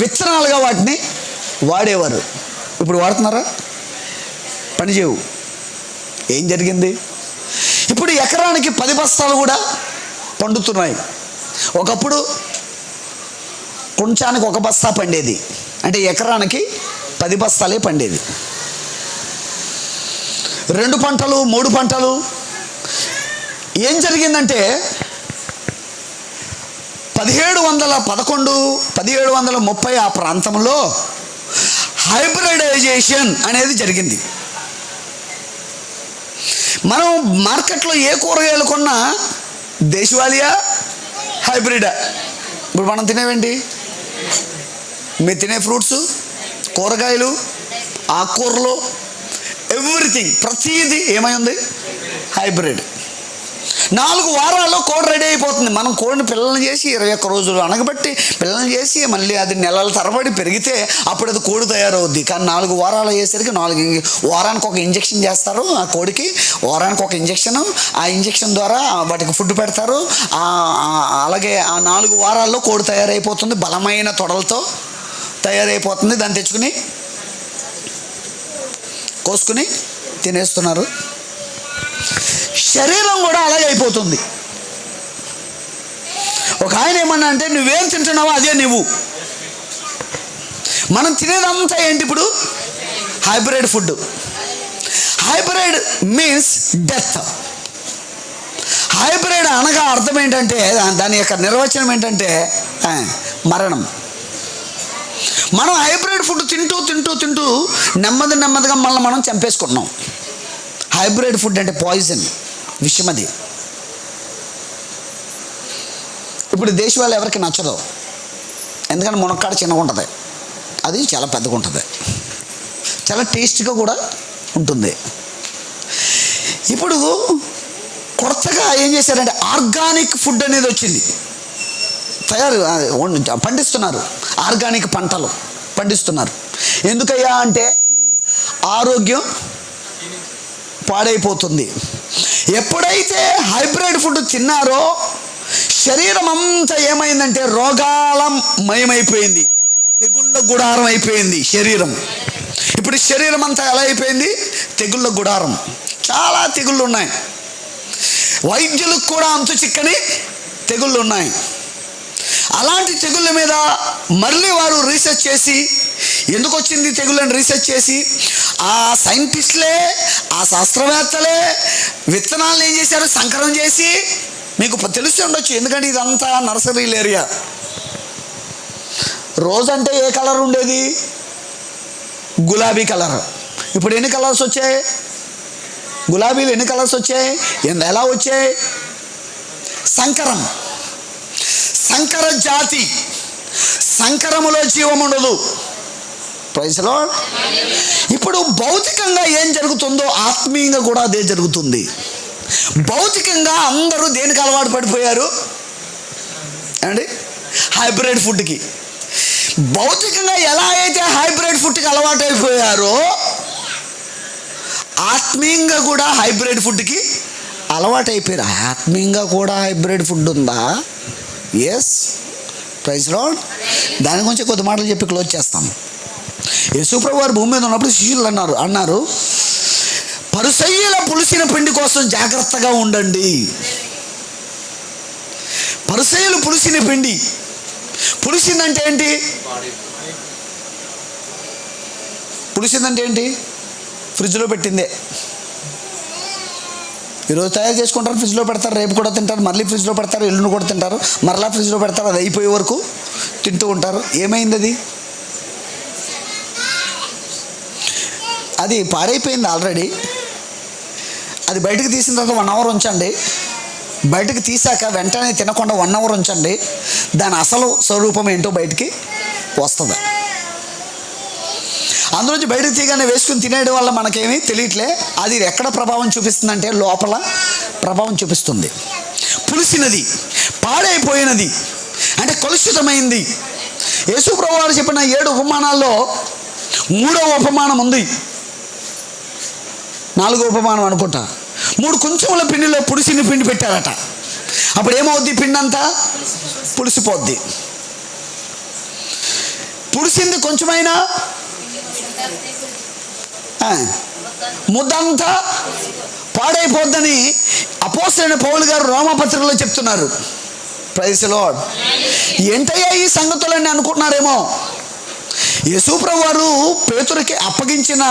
విత్తనాలుగా వాటిని వాడేవారు. ఇప్పుడు వాడుతున్నారా? పని చేయవు. ఏం జరిగింది? ఇప్పుడు ఎకరానికి 10 బస్తాలు కూడా పండుతున్నాయి. ఒకప్పుడు కొంచానికి 1 బస్తా పండేది. అంటే ఎకరానికి 10 బస్తాలే పండేది. 2 పంటలు 3 పంటలు. ఏం జరిగిందంటే 1711 1730 ఆ ప్రాంతంలో హైబ్రిడైజేషన్ అనేది జరిగింది. మనం మార్కెట్లో ఏ కూరగాయలు కొన్నా దేశవాళీయా హైబ్రిడా? ఇప్పుడు మనం తినేవేంటి? మీరు తినే ఫ్రూట్స్, కూరగాయలు, ఆకుకూరలు, ఎవ్రీథింగ్ ప్రతిదీ ఏమై ఉంది? హైబ్రిడ్. 4 వారాల్లో కోడి రెడీ అయిపోతుంది. మనం కోడిని పిల్లల్ని చేసి 21 రోజులు అనగబట్టి పిల్లల్ని చేసి మళ్ళీ అది నెలల తరబడి పెరిగితే అప్పుడు అది కోడి తయారవుద్ది. కానీ 4 వారాలు అయ్యేసరికి వారానికి ఒక ఇంజెక్షన్ చేస్తారు ఆ కోడికి. వారానికి ఒక ఇంజెక్షన్, ఆ ఇంజెక్షన్ ద్వారా వాటికి ఫుడ్ పెడతారు. అలాగే ఆ 4 వారాల్లో కోడి తయారైపోతుంది, బలమైన తొడలతో తయారైపోతుంది. దాన్ని తెచ్చుకుని కోసుకుని తినేస్తున్నారు. శరీరం కూడా అలాగే అయిపోతుంది. ఒక ఆయన ఏమన్నా అంటే నువ్వేం తింటున్నావో అదే నువ్వు. మనం తినేదంతా ఏంటి ఇప్పుడు? Hybrid food. Hybrid means death. Hybrid అనగా అర్థం ఏంటంటే, దాని యొక్క నిర్వచనం ఏంటంటే మరణం. మనం హైబ్రిడ్ ఫుడ్ తింటూ తింటూ తింటూ నెమ్మదిగా మనం చంపేసుకుంటున్నాం. హైబ్రిడ్ ఫుడ్ అంటే పాయిజన్, విషమది. ఇప్పుడు దేశ వాళ్ళు ఎవరికి నచ్చదు, ఎందుకంటే మునక్కాడ చిన్నగా ఉంటుంది, అది చాలా పెద్దగా ఉంటుంది, చాలా టేస్ట్గా కూడా ఉంటుంది. ఇప్పుడు కొత్తగా ఏం చేశారంటే ఆర్గానిక్ ఫుడ్ అనేది వచ్చింది. పండిస్తున్నారు, ఆర్గానిక్ పంటలు పండిస్తున్నారు. ఎందుకయ్యా అంటే ఆరోగ్యం పాడైపోతుంది. ఎప్పుడైతే హైబ్రిడ్ ఫుడ్ తిన్నారో శరీరం అంతా ఏమైందంటే రోగాల మయమైపోయింది, తెగుళ్ళ గుడారం అయిపోయింది శరీరం. ఇప్పుడు శరీరం అంతా ఎలా అయిపోయింది? తెగుళ్ళ గుడారం. చాలా తెగుళ్ళు ఉన్నాయి, వైద్యులకు కూడా అంతు చిక్కని తెగుళ్ళు ఉన్నాయి. అలాంటి తెగుళ్ళ మీద మళ్ళీ వారు రీసెర్చ్ చేసి ఎందుకు వచ్చింది తెగుళ్ళని రీసెర్చ్ చేసి ఆ సైంటిస్టులే, ఆ శాస్త్రవేత్తలే విత్తనాలను ఏం చేశారు? సంకరం చేసి, మీకు తెలిసి ఉండొచ్చు ఎందుకంటే ఇదంతా నర్సరీల ఏరియా. రోజు అంటే ఏ కలర్ ఉండేది? గులాబీ కలర్. ఇప్పుడు ఎన్ని కలర్స్ వచ్చాయి? గులాబీలు ఎన్ని కలర్స్ వచ్చాయి? ఎలా వచ్చాయి? సంకరం. సంకర జాతి. సంకరములో జీవం ఉండదు. Praise Lord. ఇప్పుడు భౌతికంగా ఏం జరుగుతుందో ఆత్మీయంగా కూడా అదే జరుగుతుంది. భౌతికంగా అందరూ దేనికి అలవాటు పడిపోయారు అండి? హైబ్రిడ్ ఫుడ్కి. భౌతికంగా ఎలా అయితే హైబ్రిడ్ ఫుడ్కి అలవాటు అయిపోయారో ఆత్మీయంగా కూడా హైబ్రిడ్ ఫుడ్కి అలవాటు అయిపోయారు. ఆత్మీయంగా కూడా హైబ్రిడ్ ఫుడ్ ఉందా? ఎస్. Praise Lord. దాని గురించి కొద్ది మాటలు చెప్పి క్లోజ్ చేస్తాం. యేసుప్రభు వారు భూమి మీద ఉన్నప్పుడు శిష్యులు అన్నారు పరిసయ్యుల పులిసిన పిండి కోసం జాగ్రత్తగా ఉండండి. పరిసయ్యులు పులిసిన పిండి. పులిసిందంటే ఏంటి? పులిసిందంటే ఏంటి? ఫ్రిడ్జ్లో పెట్టిందే. ఈరోజు తయారు చేసుకుంటారు, ఫ్రిడ్జ్లో పెడతారు, రేపు కూడా తింటారు, మళ్ళీ ఫ్రిడ్జ్లో పెడతారు, ఎల్లుండి కూడా తింటారు, మరలా ఫ్రిడ్జ్లో పెడతారు, అది అయిపోయే వరకు తింటూ ఉంటారు. ఏమైంది? అది పాడైపోయింది ఆల్రెడీ. అది బయటకు తీసిన తర్వాత 1 అవర్ ఉంచండి. బయటకు తీసాక వెంటనే తినకుండా 1 అవర్ ఉంచండి. దాని అసలు స్వరూపం ఏంటో బయటికి వస్తుంది. అందులోంచి బయటకు తీయగానే వేసుకుని తినేయడం వల్ల మనకేమీ తెలియట్లే. అది ఎక్కడ ప్రభావం చూపిస్తుందంటే లోపల ప్రభావం చూపిస్తుంది. పులిసినది, పాడైపోయినది అంటే కలుషితమైంది. యేసు ప్రభువు వారు చెప్పిన 7 ఉపమానాల్లో 3వ ఉపమానం ఉంది. 4వ ఉపమానం అనుకుంటా. 3 కొంచెముల పిండిలో పులిసిన పిండి పెట్టారట. అప్పుడు ఏమవుద్ది? పిండి అంతా పులిసిపోద్ది. పులిసింది కొంచెమైనా ముద్దంతా పాడైపోద్దని అపోస్తలుడైన పౌలు గారు రోమాపత్రికలో చెప్తున్నారు. Praise Lord. ఏంటయ్యా ఈ సంగతులన్నీ అనుకుంటున్నారేమో. యేసుప్రభు వారు పేతురుకి అప్పగించిన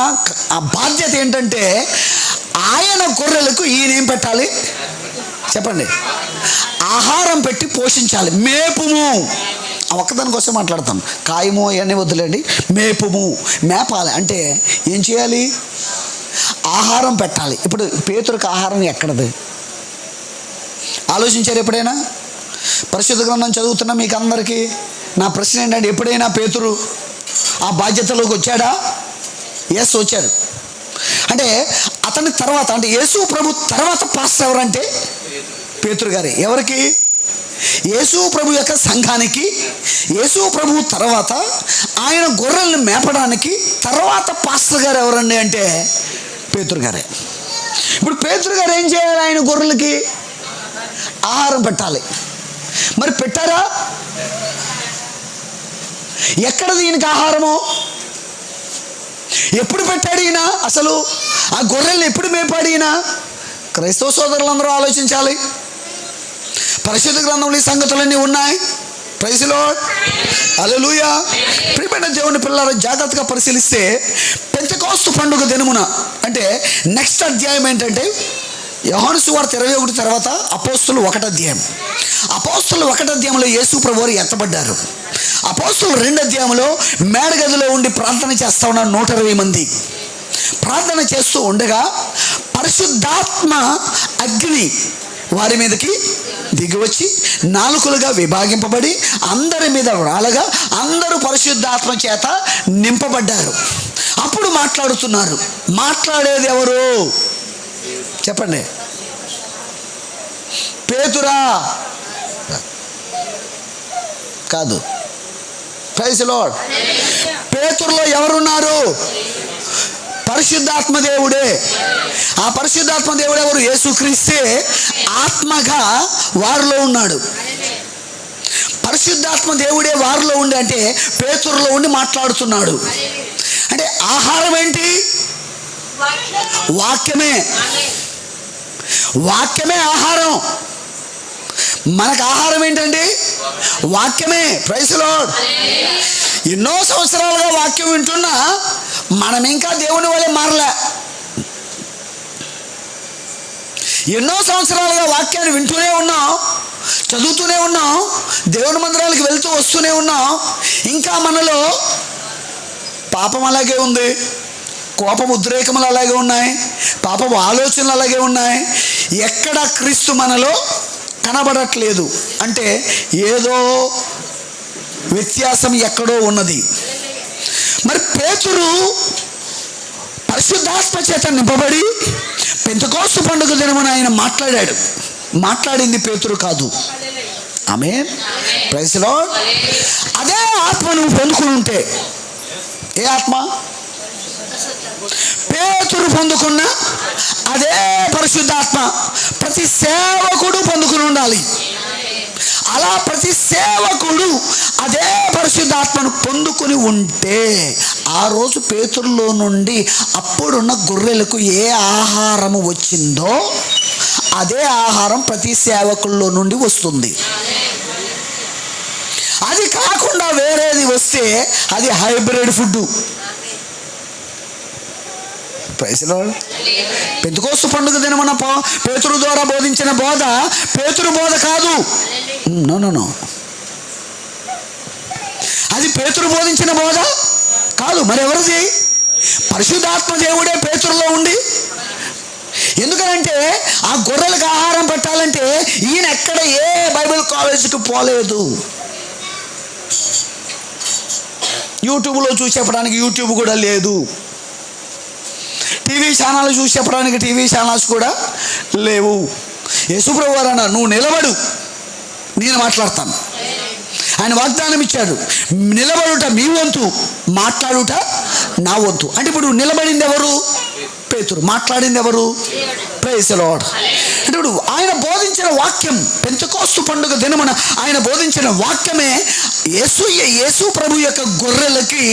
ఆ బాధ్యత ఏంటంటే ఆయన గొర్రెలకు ఈయనేం పెట్టాలి చెప్పండి? ఆహారం పెట్టి పోషించాలి. మేపుము. ఒక్కదాని కోసం మాట్లాడతాం. కాయము అవన్నీ వద్దులేండి. మేపుము, మేపాలి అంటే ఏం చేయాలి? ఆహారం పెట్టాలి. ఇప్పుడు పేతురుకి ఆహారం ఎక్కడది ఆలోచించారు ఎప్పుడైనా? పరిశుద్ధ గ్రంథం చదువుతున్నా మీకు అందరికీ నా ప్రశ్న ఏంటంటే, ఎప్పుడైనా పేతురు ఆ బాధ్యతలోకి వచ్చాడా? ఎస్, వచ్చాడు. అంటే అతని తర్వాత, అంటే యేసు ప్రభు తర్వాత పాస్టర్ ఎవరంటే పేతురు గారే. ఎవరికి? యేసు ప్రభు యొక్క సంఘానికి. యేసు ప్రభు తర్వాత ఆయన గొర్రెల్ని మేపడానికి తర్వాత పాస్టర్ గారు ఎవరండి అంటే పేతురు గారే. ఇప్పుడు పేతురు గారు ఏం చేయాలి? ఆయన గొర్రెలకి ఆహారం పెట్టాలి. మరి పెట్టారా? ఎక్కడ దీనికి ఆహారము? ఎప్పుడు పెట్టాడు ఈయన? అసలు ఆ గొర్రెల్ని ఎప్పుడు మేపాడు ఈయన? క్రైస్తవ సోదరులందరూ ఆలోచించాలి. పరిశుద్ధ గ్రంథంలో ఈ సంగతులన్నీ ఉన్నాయి. ప్రైజ్ ది లార్డ్, హల్లెలూయా. ప్రియమైన దేవుని పిల్లలు జాగ్రత్తగా పరిశీలిస్తే పెంతెకోస్తు పండుగ దినమున, అంటే నెక్స్ట్ అధ్యాయం ఏంటంటే యోహాను సువార్త 21 తర్వాత అపోస్తులు 1 అధ్యాయం. అపోస్తులు 1 అధ్యాయంలో యేసు ప్రభువారు ఎత్తబడ్డారు. అపోస్తులు 2 అధ్యాయంలో మేడగదిలో ఉండి ప్రార్థన చేస్తూ ఉన్నారు 120 మంది. ప్రార్థన చేస్తూ ఉండగా పరిశుద్ధాత్మ అగ్ని వారి మీదకి దిగివచ్చి నాలుకలుగా విభాగింపబడి అందరి మీద రాలగా అందరూ పరిశుద్ధాత్మ చేత నింపబడ్డారు. అప్పుడు మాట్లాడుతున్నారు. మాట్లాడేది ఎవరు చెప్పండి? పేతురా? కాదు. Praise the lord. పేతురులో ఎవరున్నారు? పరిశుద్ధాత్మ దేవుడే. ఆ పరిశుద్ధాత్మ దేవుడు ఎవరు? యేసుక్రీస్తే ఆత్మగా వారిలో ఉన్నాడు. పరిశుద్ధాత్మ దేవుడే వారిలో ఉండి, అంటే పేతురులో ఉండి మాట్లాడుతున్నాడు. అంటే ఆహారం ఏంటి? వాక్యమే. వాక్యమే ఆహారం. మనకు ఆహారం ఏంటండి? వాక్యమే. Praise the Lord. ఎన్నో సంవత్సరాలుగా వాక్యం వింటున్నా మనం ఇంకా దేవుని వలె మారలే. ఎన్నో సంవత్సరాలుగా వాక్యాన్ని వింటూనే ఉన్నాం, చదువుతూనే ఉన్నాం, దేవుని మందిరాలకు వెళ్తూ వస్తూనే ఉన్నాం. ఇంకా మనలో పాపం అలాగే ఉంది, కోపం ఉద్రేకములు అలాగే ఉన్నాయి, పాపం ఆలోచనలు అలాగే ఉన్నాయి. ఎక్కడ క్రీస్తు మనలో కనబడట్లేదు. అంటే ఏదో వ్యత్యాసం ఎక్కడో ఉన్నది. మరి పేతురు పరిశుద్ధాత్మ చేత నింపబడి పెంతెకోస్తు పండుగ దినమున ఆయన మాట్లాడాడు. మాట్లాడింది పేతురు కాదు. ఆమేన్. Praise the Lord. అదే ఆత్మ నువ్వు పొందుకుని ఉంటే, ఏ ఆత్మ? పేతురు పొందుకున్న అదే పరిశుద్ధాత్మ ప్రతి సేవకుడు పొందుకుని ఉండాలి. అలా ప్రతి సేవకుడు అదే పరిశుద్ధాత్మను పొందుకుని ఉంటే ఆ రోజు పేతురులో నుండి అప్పుడున్న గొర్రెలకు ఏ ఆహారము వచ్చిందో అదే ఆహారం ప్రతి సేవకుల్లో నుండి వస్తుంది. అది కాకుండా వేరేది వస్తే అది hybrid food. Praise the Lord. పెంతెకోస్తు పండుగ దినమున పేతురు ద్వారా బోధించిన బోధ పేతురు బోధ కాదు. నో. అది పేతురు బోధించిన బోధ కాదు. మరి ఎవరిది? పరిశుద్ధాత్మ దేవుడే పేతురులో ఉండి. ఎందుకనంటే ఆ గొర్రెలకు ఆహారం పెట్టాలంటే ఈయన ఎక్కడ ఏ బైబిల్ కాలేజీకి పోలేదు. యూట్యూబ్లో చూసి చెప్పడానికి యూట్యూబ్ కూడా లేదు. టీవీ ఛానల్ చూసి చెప్పడానికి టీవీ ఛానల్స్ కూడా లేవు. యేసుప్రభు వారు అన్నారు, నువ్వు నిలబడు, నేను మాట్లాడతాను. ఆయన వాగ్దానం ఇచ్చాడు, నిలబడుట మీ వంతు, మాట్లాడుట నా వంతు. అంటే ఇప్పుడు నిలబడింది ఎవరు? పేతురు. మాట్లాడింది ఎవరు? Praise the Lord. అంటే ఇప్పుడు ఆయన బోధించిన వాక్యం, పెంతెకోస్తు పండుగ దినమున ఆయన బోధించిన వాక్యమే యేసు ప్రభు యొక్క గొర్రెలకి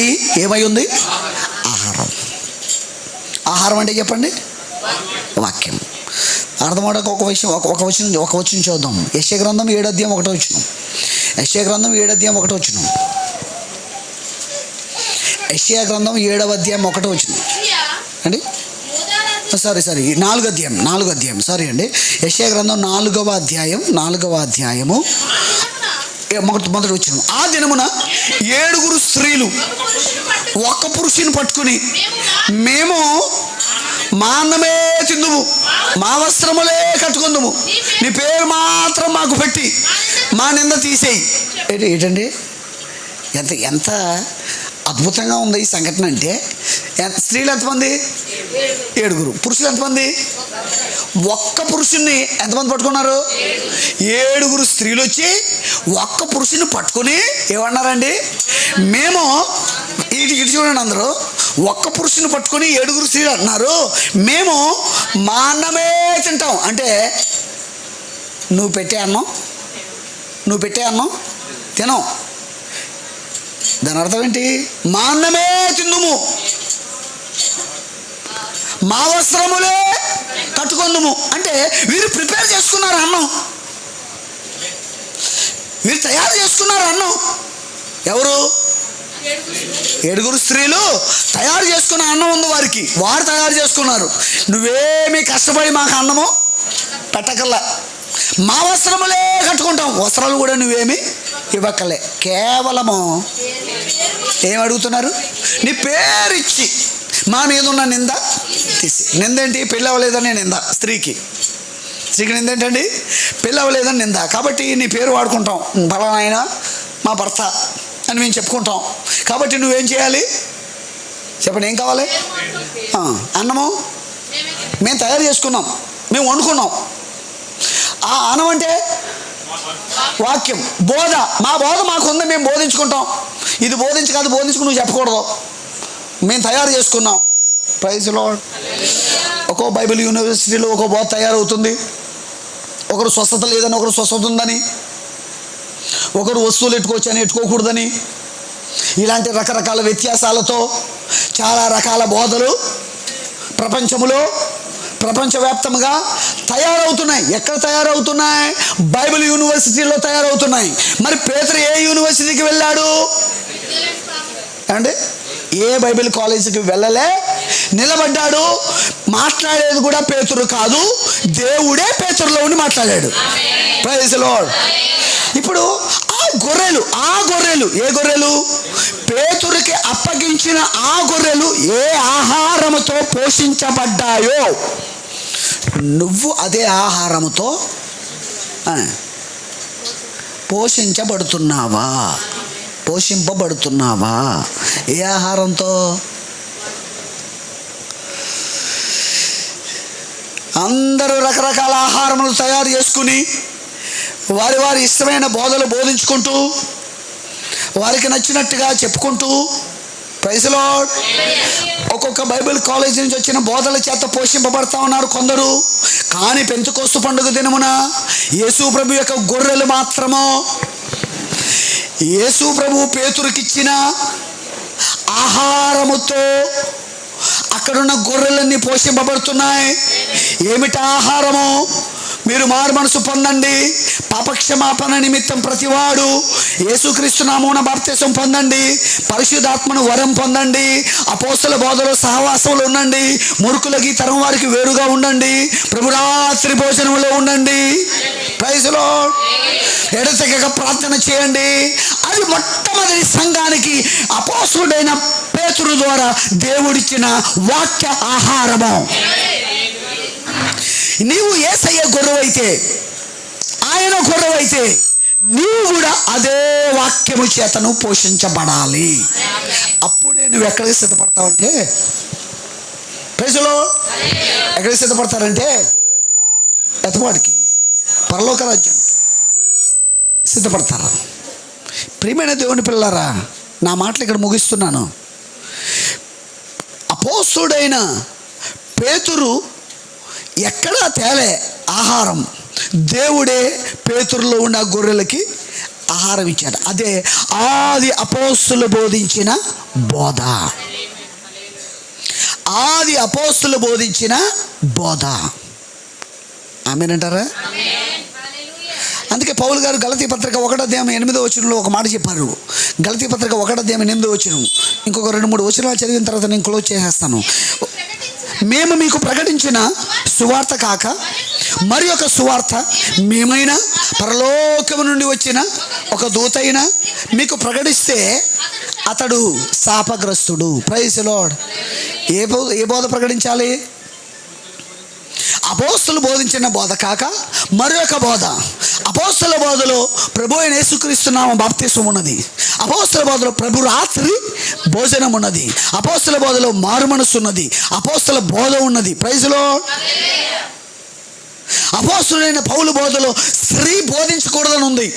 ఏమై ఉంది? ఆహారం. ఆహారం అంటే చెప్పండి, వాక్యం. అర్థమవడానికి ఒక వచనం చూద్దాం. యెషయా గ్రంథం 7 అధ్యాయం 1 వచనం. యెషయా గ్రంథం 7 అధ్యాయం 1 వచనం. యెషయా గ్రంథం 7వ అధ్యాయం 1 వచనం అండి. సారీ 4వ అధ్యాయం సారీ అండి. యెషయా గ్రంథం 4వ అధ్యాయము మొదటి వచనం. ఆ దినమున 7 స్త్రీలు ఒక పురుషుని పట్టుకుని, మేము మా అన్నమే తిందుము, మా వస్త్రములే కట్టుకుందుము, నీ పేరు మాత్రం మాకు పెట్టి మా నింద తీసేయి. ఏంటండి? ఎంత ఎంత అద్భుతంగా ఉంది ఈ సంఘటన అంటే. స్త్రీలు ఎంతమంది? 7. పురుషులు ఎంతమంది? ఒక్క పురుషుణ్ణి ఎంతమంది పట్టుకున్నారు? 7 స్త్రీలు వచ్చి ఒక్క పురుషుని పట్టుకుని ఏమన్నారండి? మేము ఇటు చూడండి, అందరూ ఒక్క పురుషుని పట్టుకొని 7 స్త్రీలు అంటున్నారు, మేము మా అన్నమే తింటాం. అంటే నువ్వు పెట్టే అన్నం తినం. దాని అర్థం ఏంటి? మా అన్నమే తిందుము, మా వస్త్రములే కట్టుకుందుము. అంటే వీరు ప్రిపేర్ చేసుకున్నారు అన్నం, వీరు తయారు చేసుకున్నారు అన్నం. ఎవరు? 7 స్త్రీలు తయారు చేసుకున్న అన్నం ఉంది వారికి, వారు తయారు చేసుకున్నారు. నువ్వేమీ కష్టపడి మాకు అన్నము పెట్టకల్లా, మా వస్త్రములే కట్టుకుంటాం. వస్త్రాలు కూడా నువ్వేమి ఇవ్వకలే, కేవలము ఏం అడుగుతున్నారు? నీ పేరిచ్చి మా మీద ఉన్న నింద తీసి. నింద ఏంటి? పెళ్ళి అవ్వలేదని నింద. స్త్రీకి నింద ఏంటండి? పెళ్ళి అవ్వలేదని నింద. కాబట్టి నీ పేరు వాడుకుంటాం, ఫలానా ఆయన మా భర్త అని మేము చెప్పుకుంటాం. కాబట్టి నువ్వేం చేయాలి చెప్పండి, ఏం కావాలి? అన్నము మేము తయారు చేసుకున్నాం, మేము వండుకున్నాం. ఆ అన్నం అంటే వాక్యం, బోధ. మా బోధ మాకు ఉంది, మేము బోధించుకుంటాం. ఇది బోధించు బోధించుకు నువ్వు చెప్పకూడదు, మేము తయారు చేసుకున్నాం. Praise lord. ఒక్కో బైబిల్ యూనివర్సిటీలో ఒక్కో బోధ తయారవుతుంది. ఒకరు స్వస్థత లేదని, ఒకరు స్వస్థత ఉందని, ఒకరు వస్తువులు ఎట్టుకోవచ్చని ఎట్టుకోకూడదని, ఇలాంటి రకరకాల వ్యత్యాసాలతో చాలా రకాల బోధలు ప్రపంచవ్యాప్తంగా తయారవుతున్నాయి. ఎక్కడ తయారవుతున్నాయి? బైబిల్ యూనివర్సిటీలో తయారవుతున్నాయి. మరి పేతురు ఏ యూనివర్సిటీకి వెళ్ళాడు అండి? ఏ బైబిల్ కాలేజీకి వెళ్ళలే, నిలబడ్డాడు. మాట్లాడేది కూడా పేతురు కాదు, దేవుడే పేతురులో ఉండి మాట్లాడాడు. Praise the Lord. ఇప్పుడు ఆ గొర్రెలు ఏ గొర్రెలు? పేతురుకి అప్పగించిన ఆ గొర్రెలు ఏ ఆహారముతో పోషించబడ్డాయో, నువ్వు అదే ఆహారముతో పోషింపబడుతున్నావా? ఏ ఆహారంతో? అందరూ రకరకాల ఆహారములు తయారు చేసుకుని వారి ఇష్టమైన బోధలు బోధించుకుంటూ, వారికి నచ్చినట్టుగా చెప్పుకుంటూ, ప్రైజ్ లార్డ్, ఒక్కొక్క బైబిల్ కాలేజీ నుంచి వచ్చిన బోధల చేత పోషింపబడతా ఉన్నారు కొందరు. కానీ పెంతెకోస్తు పండుగ దినమున యేసు ప్రభు యొక్క గొర్రెలు మాత్రము యేసు ప్రభు పేతురుకిచ్చిన ఆహారముతో అక్కడున్న గొర్రెలన్నీ పోషింపబడుతున్నాయి. ఏమిటి ఆహారము? మీరు మారు మనసు పొందండి, పాపక్షమాపణ నిమిత్తం ప్రతివాడు యేసుక్రీస్తు నామమున బాప్తిసం పొందండి, పరిశుద్ధాత్మను వరం పొందండి, అపోస్తల బోధలో సహవాసంలో ఉండండి, మురుకులకి తరం వారికి వేరుగా ఉండండి, ప్రభురాత్రి భోజనంలో ఉండండి. Praise Lord. ఎడతెగక ప్రార్థన చేయండి. అది మొట్టమొదటి సంఘానికి అపోస్తలుడైన పేతురు ద్వారా దేవుడిచ్చిన వాక్య ఆహారము. నీవు యేసయ్య గొర్రెవైతే, ఆయన గొర్రెవైతే, నీవు కూడా అదే వాక్యము చేతను పోషించబడాలి. అప్పుడే నువ్వు ఎక్కడికి సిద్ధపడతావంటే, ప్రజలు ఎక్కడికి సిద్ధపడతారంటే ఎతపాటికి, పరలోక రాజ్యం సిద్ధపడతారు. ప్రియమైన దేవుని పిల్లలారా, నా మాటలు ఇక్కడ ముగిస్తున్నాను. అపోస్తలుడైన పేతురు ఎక్కడా తేలే ఆహారం, దేవుడే పేతురులో ఉన్న గొర్రెలకి ఆహారం ఇచ్చాడు. అదే ఆది అపోస్తలులు బోధించిన బోధ. ఆది అపోస్తలులు బోధించిన బోధ. ఆమేనంటారా? అందుకే పౌలు గారు గలతీ పత్రిక 1:8 ఒక మాట చెప్పారు. గలతీ పత్రిక 1:8 ఇంకొక 2-3 వచనాలు చదివిన తర్వాత నేను క్లోజ్ చేసేస్తాను. మేము మీకు ప్రకటించిన సువార్త కాక మరి ఒక సువార్త మేమైనా పరలోకము నుండి వచ్చిన ఒక దూతైనా మీకు ప్రకటిస్తే అతడు శాపగ్రస్తుడు. Praise lord. ఏ బోధ ప్రకటించాలి? అపోస్తలు బోధించిన బోధ కాక మరి ఒక బోధ. అపోస్తల బోధలో ప్రభు అయిన యేసుక్రీస్తు నామమున బాప్తిసం ఉన్నది. అపోస్తల బోధలో ప్రభు రాత్రి భోజనం ఉన్నది, అపోస్తల బోధలో మారు మనసు ఉన్నది, అపోస్తల బోధ ఉన్నది. Praise Lord. అపోస్తలుడైన పౌలు బోధలో స్త్రీ బోధించకూడదని ఉంది.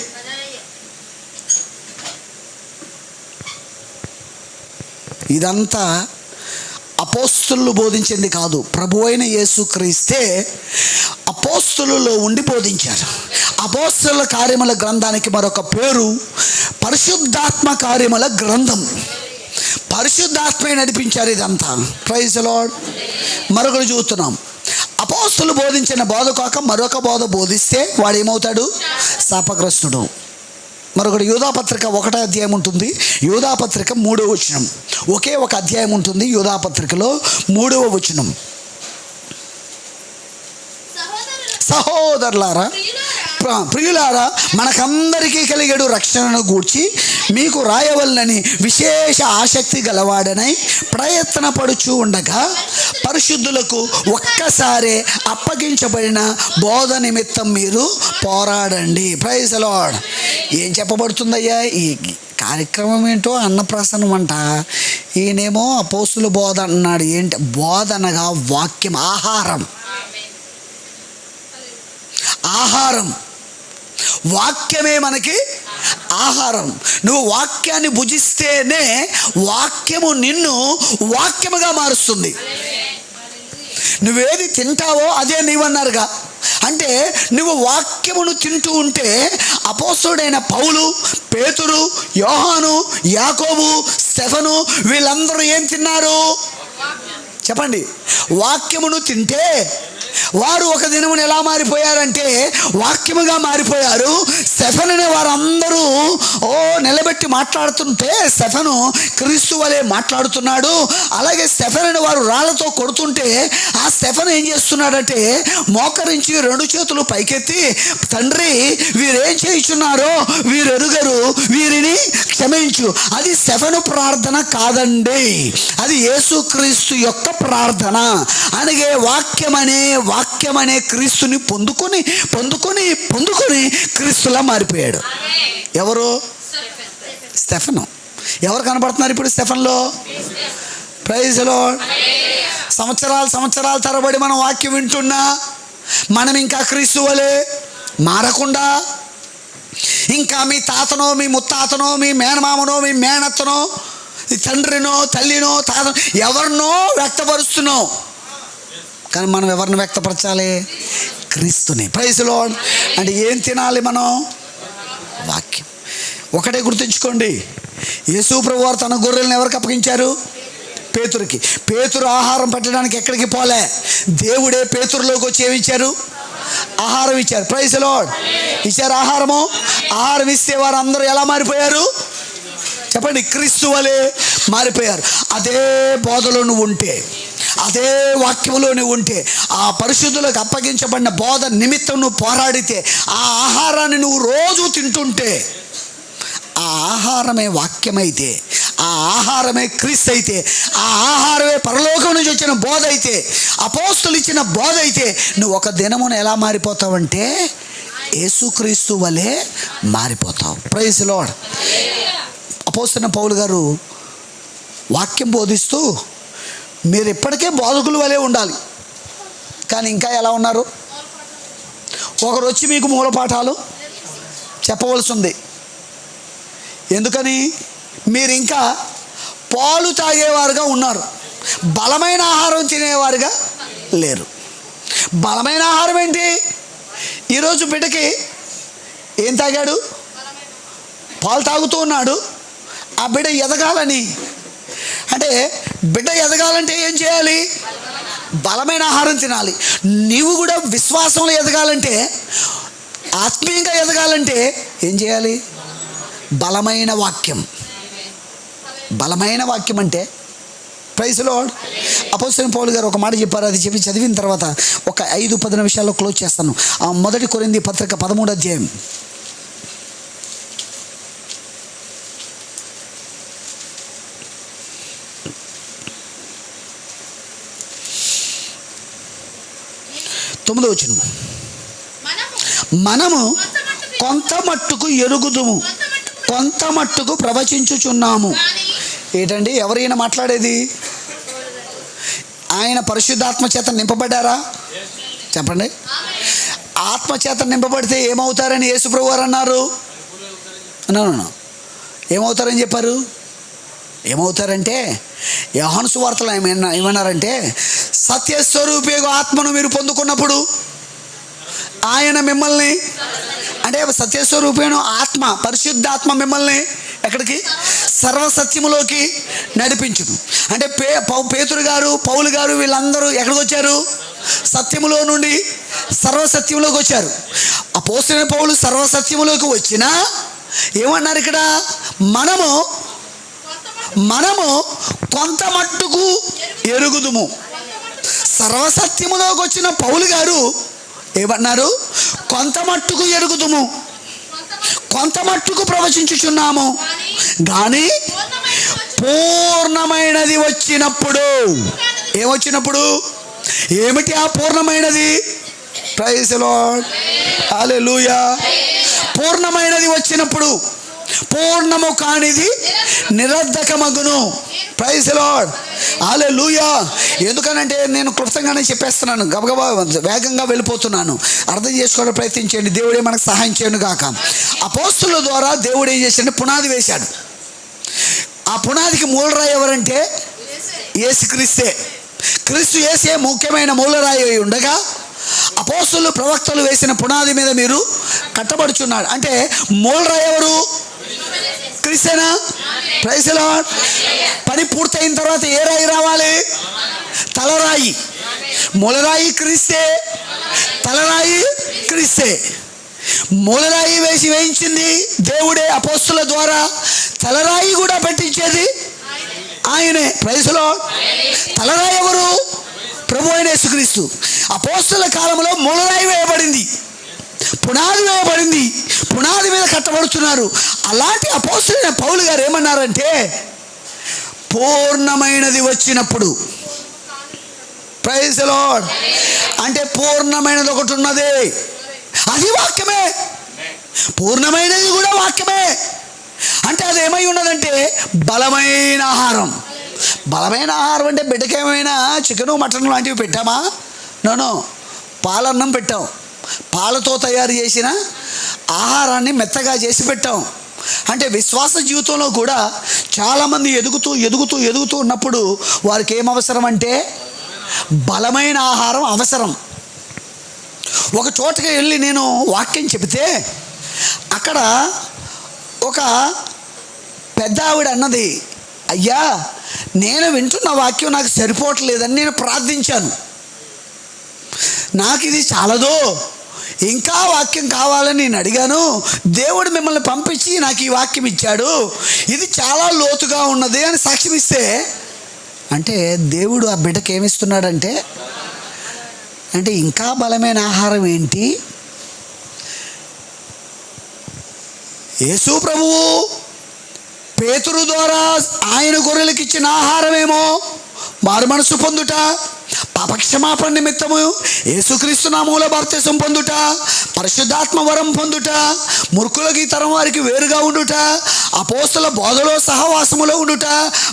ఇదంతా అపోస్తలు బోధించింది కాదు, ప్రభు అయిన యేసుక్రీస్తే అపోస్తలులో ఉండి బోధించారు. అపోస్తల కార్యముల గ్రంథానికి మరొక పేరు పరిశుద్ధాత్మ కార్యముల గ్రంథం. పరిశుద్ధాత్మే నడిపించారు ఇదంతా. Praise Lord. మరొకటి చూస్తున్నాం, అపోస్తలు బోధించిన బోధ కాక మరొక బోధ బోధిస్తే వాడు ఏమవుతాడు? శాపగ్రస్తుడు. మరొకటి యూదాపత్రిక 1వ అధ్యాయం ఉంటుంది, యూదాపత్రిక 3వ వచనం. ఒకే ఒక అధ్యాయం ఉంటుంది యూదాపత్రికలో, 3వ వచనం. సహోదరులారా, ప్రియులారా, మనకందరికీ కలిగేడు రక్షణను గూర్చి మీకు రాయవలనని విశేష ఆసక్తి గలవాడనై ప్రయత్నపడుచు ఉండగా పరిశుద్ధులకు ఒక్కసారే అప్పగించబడిన బోధ నిమిత్తం మీరు పోరాడండి. Praise lord. ఏం చెప్పబడుతుందయ్యా? ఈ కార్యక్రమం ఏంటో అన్నప్రాసనం అంట, ఈయనేమో అపోస్తుల బోధ అన్నాడు. ఏంటి బోధ అనగా? వాక్యం, ఆహారం. ఆహారం, వాక్యమే మనకి ఆహారం. నువ్వు వాక్యాన్ని భుజిస్తేనే వాక్యము నిన్ను వాక్యముగా మారుస్తుంది. నువ్వేది తింటావో అదే నీవన్నారుగా. అంటే నువ్వు వాక్యమును తింటూ ఉంటే అపోస్తలుడైన పౌలు, పేతురు, యోహాను, యాకోబు, స్టెఫను వీళ్ళందరూ ఏం తిన్నారు చెప్పండి? వాక్యమును తింటే వారు ఒక దినమున ఎలా మారిపోయారంటే వాక్యముగా మారిపోయారు. స్టెఫెను అనే వారందరూ నిలబెట్టి మాట్లాడుతుంటే స్టెఫెను క్రీస్తు వలె మాట్లాడుతున్నాడు. అలాగే స్టెఫెను అనే వారు రాళ్లతో కొడుతుంటే ఆ స్టెఫెను ఏం చేస్తున్నాడంటే మోకరించి 2 చేతులు పైకెత్తి, తండ్రి వీరేం చేయుచున్నారో వీరు ఎరుగరు, వీరిని క్షమించు. అది స్టెఫెను ప్రార్థన కాదండి, అది యేసుక్రీస్తు యొక్క ప్రార్థన. అనగే వాక్యమనే క్రీస్తుని పొందుకొని క్రీస్తులా మారిపోయాడు. ఎవరు? స్టెఫెను. ఎవరు కనబడుతున్నారు ఇప్పుడు స్టెఫెన్లో? Praise lord. సంవత్సరాల తరబడి మనం వాక్యం వింటున్నా మనం ఇంకా క్రీస్తు వలె మారకుండా, ఇంకా మీ తాతనో, మీ ముత్తాతనో, మీ మేనమామనో, మీ మేనత్తనో, తండ్రినో, తల్లినో, తాతనో ఎవరినో వ్యక్తపరుస్తున్నావు. కానీ మనం ఎవరిని వ్యక్తపరచాలి? క్రీస్తుని. Praise Lord. అంటే ఏం తినాలి మనం? వాక్యం. ఒకటే గుర్తుంచుకోండి, యేసు ప్రభువు వారు తన గొర్రెలను ఎవరికి అప్పగించారు? పేతురుకి. పేతురు ఆహారం పెట్టడానికి ఎక్కడికి పోలే, దేవుడే పేతురులోకి వచ్చి ఏమిచ్చారు? ఆహారం ఇచ్చారు. Praise Lord. ఇచ్చారు ఆహారము. ఆహారం ఇస్తే వారు అందరూ ఎలా మారిపోయారు చెప్పండి? క్రీస్తు వలె మారిపోయారు. అదే బోధలో నువ్వు ఉంటే, అదే వాక్యంలో నువ్వు ఉంటే, ఆ పరిశుద్ధులకు అప్పగించబడిన బోధ నిమిత్తం నువ్వు పోరాడితే, ఆ ఆహారాన్ని నువ్వు రోజు తింటుంటే, ఆ ఆహారమే వాక్యమైతే, ఆ ఆహారమే క్రీస్తు అయితే, ఆ ఆహారమే పరలోకం నుంచి వచ్చిన బోధ అయితే, అపోస్తులు ఇచ్చిన బోధ అయితే, నువ్వు ఒక దినమున ఎలా మారిపోతావంటే యేసుక్రీస్తు వలె మారిపోతావు. Praise Lord. అపోస్తలుడైన పౌలు గారు వాక్యం బోధిస్తూ మీరు ఇప్పటికే బోధకుల వలె ఉండాలి, కానీ ఇంకా ఎలా ఉన్నారు? ఒకరు వచ్చి మీకు మూలపాఠాలు చెప్పవలసి ఉంది. ఎందుకని? మీరు ఇంకా పాలు తాగేవారుగా ఉన్నారు, బలమైన ఆహారం తినేవారుగా లేరు. బలమైన ఆహారం ఏంటి? ఈరోజు బిడ్డకి ఏం తాగాడు? పాలు తాగుతూ ఉన్నాడు. ఆ బిడ్డ ఎదగాలని, అంటే బిడ్డ ఎదగాలంటే ఏం చేయాలి? బలమైన ఆహారం తినాలి. నీవు కూడా విశ్వాసంలో ఎదగాలంటే, ఆత్మీయంగా ఎదగాలంటే ఏం చేయాలి? బలమైన వాక్యం. బలమైన వాక్యం అంటే ప్రైజ్ లార్డ్. అపోస్తలుడైన పౌలు గారు ఒక మాట చెప్పారు, అది చెప్పి చదివిన తర్వాత ఒక 5-10 నిమిషాల్లో క్లోజ్ చేస్తాను. ఆ 1 కొరింథీ పత్రిక 13వ అధ్యాయం. మనము కొంత మట్టుకు ఎరుగుదుము, కొంత మట్టుకు ప్రవచించుచున్నాము. ఏంటండి ఎవరైనా మాట్లాడేది? ఆయన పరిశుద్ధాత్మ చేత నింపబడ్డారా? చెప్పండి. ఆత్మ చేత నింపబడితే ఏమవుతారని యేసుప్రభు వారు అన్నారు? ఏమవుతారని చెప్పారు? ఏమవుతారంటే యోహాను సువార్తలో ఏమన్నారంటే, సత్యస్వరూపేగ ఆత్మను మీరు పొందుకున్నప్పుడు ఆయన మిమ్మల్ని, అంటే సత్యస్వరూపేణ ఆత్మ, పరిశుద్ధాత్మ మిమ్మల్ని ఎక్కడికి? సర్వసత్యములోకి నడిపించును. అంటే పేతురు గారు, పౌలు గారు వీళ్ళందరూ ఎక్కడికి వచ్చారు? సత్యములో నుండి సర్వసత్యంలోకి వచ్చారు. అపోస్తలుడైన పౌలు సర్వసత్యములోకి వచ్చినా ఏమన్నారు ఇక్కడ? మనము కొంత మట్టుకు ఎరుగుదుము. సర్వసత్యములోకి వచ్చిన పౌలు గారు ఏమన్నారు? కొంత మట్టుకు ఎరుగుదుము, కొంత మట్టుకు ప్రవచించుచున్నాము. కానీ పూర్ణమైనది వచ్చినప్పుడు, ఏమొచ్చినప్పుడు? ఏమిటి ఆ పూర్ణమైనది? ప్రైజ్ ది లార్డ్, హల్లెలూయా. పూర్ణమైనది వచ్చినప్పుడు పూర్ణము కానిది నిరర్ధకమగును. ప్రైజ్ ది లార్డ్, హల్లెలూయా. ఎందుకనంటే నేను క్లుప్తంగానే చెప్పేస్తున్నాను, గబగబా వేగంగా వెళ్ళిపోతున్నాను, అర్థం చేసుకోవడం ప్రయత్నించండి. దేవుడే మనకు సహాయం చేయను గాక. అపోస్తలుల ద్వారా దేవుడు ఏం చేశాడు? పునాది వేశాడు. ఆ పునాదికి మూలరాయి ఎవరంటే యేసుక్రీస్తే. క్రీస్తు యేసే ముఖ్యమైన మూలరాయి అయి ఉండగా అపోస్తలులు ప్రవక్తలు వేసిన పునాది మీద మీరు కట్టబడుచున్నాడు. అంటే మూలరాయి ఎవరు? క్రీస్తేనా? Praise the Lord. పని పూర్తయిన తర్వాత ఏ రాయి రావాలి? తలరాయి. మూలరాయి క్రీస్తే, తలరాయి క్రీస్తే. మూలరాయి వేయించింది దేవుడే అపోస్తలుల ద్వారా, తలరాయి కూడా పెట్టించేది ఆయనే. Praise the lord. తలరాయి ఎవరు? ప్రభు అయిన యేసుక్రీస్తు. అపోస్తలుల కాలంలో మూలరాయి వేయబడింది, పునాది వేయబడింది, పునాది మీద కట్టబడుతున్నారు. అలాంటి అపోస్తలుడైన పౌలు గారు ఏమన్నారంటే, పూర్ణమైనది వచ్చినప్పుడు, ప్రైజ్ ది లార్డ్, అంటే పూర్ణమైనది ఒకటి ఉన్నది, అది వాక్యమే. పూర్ణమైనది కూడా వాక్యమే. అంటే అది ఏమై ఉన్నదంటే బలమైన ఆహారం. బలమైన ఆహారం అంటే బిడ్డకేమైనా చికెను మటన్ లాంటివి పెట్టామా? నో, పాలన్నం పెట్టాం. పాలతో తయారు చేసిన ఆహారాన్ని మెత్తగా చేసి పెట్టాం. అంటే విశ్వాస జీవితంలో కూడా చాలామంది ఎదుగుతూ ఉన్నప్పుడు వారికి ఏం అవసరం అంటే బలమైన ఆహారం అవసరం. ఒక చోటకి వెళ్ళి నేను వాక్యం చెబితే అక్కడ ఒక పెద్ద ఆవిడ అన్నది, అయ్యా నేను వింటున్న వాక్యం నాకు సరిపోవట్లేదని నేను ప్రార్థించాను, నాకు ఇది చాలదు, ఇంకా వాక్యం కావాలని నేను అడిగాను, దేవుడు మిమ్మల్ని పంపించి నాకు ఈ వాక్యం ఇచ్చాడు, ఇది చాలా లోతుగా ఉన్నది అని సాక్ష్యం ఇస్తే, అంటే దేవుడు ఆ బిడ్డకి ఏమిస్తున్నాడంటే, అంటే ఇంకా బలమైన ఆహారం ఏంటి? యేసు ప్రభువు పేతురు ద్వారా ఆయన గొర్రెలకు ఇచ్చిన ఆహారమేమో మారు మనసు పొందుట, పాపక్షమాపణ నిమిత్తము యేసుక్రీస్తు నామములో బాప్తిసం పొందుట, పరిశుద్ధాత్మ వరం పొందుట, మూర్ఖులకి తరం వారికి వేరుగా ఉండుట, అపోస్తల బోధలో సహవాసములో ఉండుట,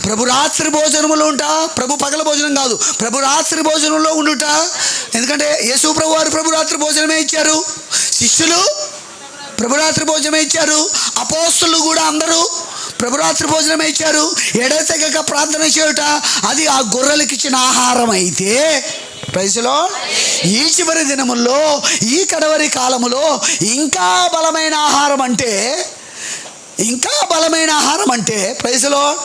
ప్రభు రాత్రి భోజనములో ఉంట, ప్రభు పగల భోజనం కాదు, ప్రభు రాత్రి భోజనంలో ఉండుట. ఎందుకంటే యేసు ప్రభు వారు ప్రభు రాత్రి భోజనమే ఇచ్చారు, శిష్యులు ప్రభురాత్రి భోజనమే ఇచ్చారు, అపోస్తలులు కూడా అందరూ ప్రభురాత్రి భోజనమే ఇచ్చారు. ఎడతెగక ప్రార్థన చేయుట అది ఆ గొర్రెలకు ఇచ్చిన ఆహారం అయితే, ప్రైజ్ ది లార్డ్, ఈ చివరి దినముల్లో ఈ కడవరి కాలములో ఇంకా బలమైన ఆహారం అంటే, ప్రైజ్ ది లార్డ్,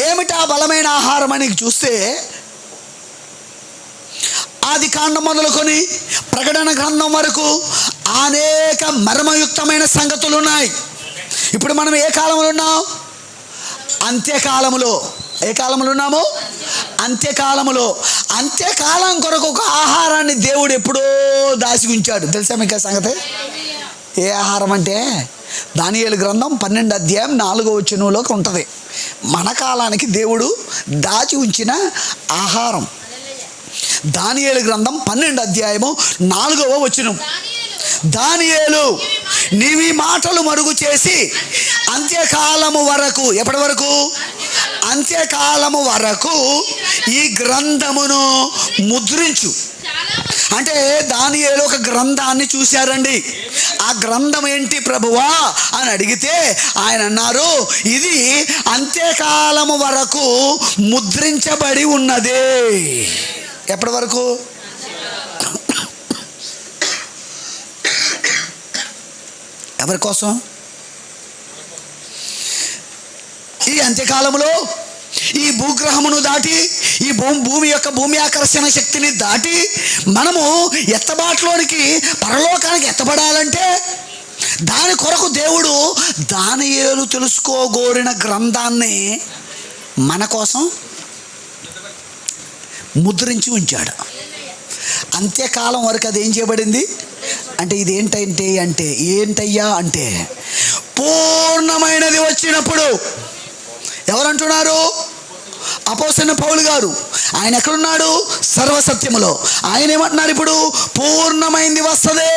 ఏమిటా బలమైన ఆహారం అని చూస్తే ఆది కాండం మొదలుకొని ప్రకటన గ్రంథం వరకు అనేక మర్మయుక్తమైన సంగతులు ఉన్నాయి. ఇప్పుడు మనం ఏ కాలంలో ఉన్నాం? అంత్యకాలములో. ఏ కాలంలో ఉన్నాము? అంత్యకాలములో. అంత్యకాలం కొరకు ఒక ఆహారాన్ని దేవుడు ఎప్పుడో దాచి ఉంచాడు. తెలుసా మీకు ఆ సంగతి? ఏ ఆహారం అంటే దానియేలు గ్రంథం 12 అధ్యాయం 4వ వచనంలోకి ఉంటుంది. మన కాలానికి దేవుడు దాచి ఉంచిన ఆహారం. దానియేలు గ్రంథం 12 అధ్యాయము 4వ వచనం, దానియేలు నీవి మాటలు మరుగు చేసి అంత్యకాలము వరకు, ఎప్పటి వరకు? అంత్యకాలము వరకు ఈ గ్రంథమును ముద్రించు. అంటే దానియేలు ఒక గ్రంథాన్ని చూశారండి. ఆ గ్రంథం ఏంటి ప్రభువా అని అడిగితే ఆయన అన్నారు, ఇది అంత్యకాలము వరకు ముద్రించబడి ఉన్నదే. ఎప్పటి వరకు? ఎవరి కోసం? ఈ అంత్యకాలంలో ఈ భూగ్రహమును దాటి, ఈ భూమి యొక్క భూమి ఆకర్షణ శక్తిని దాటి మనము ఎత్తబాటులోనికి, పరలోకానికి ఎత్తబడాలంటే దాని కొరకు దేవుడు దానియేలు తెలుసుకోగోరిన గ్రంథాన్ని మన కోసం ముద్రించి ఉంచాడు. అంత్యకాలం వరకు అది ఏం చేయబడింది అంటే, ఇది ఏంటయ్యా అంటే పూర్ణమైనది వచ్చినప్పుడు. ఎవరంటున్నారు? అపోస్తలుడైన పౌలు గారు. ఆయన ఎక్కడున్నాడు? సర్వసత్యములో. ఆయన ఏమంటున్నారు ఇప్పుడు? పూర్ణమైనది వస్తుంది,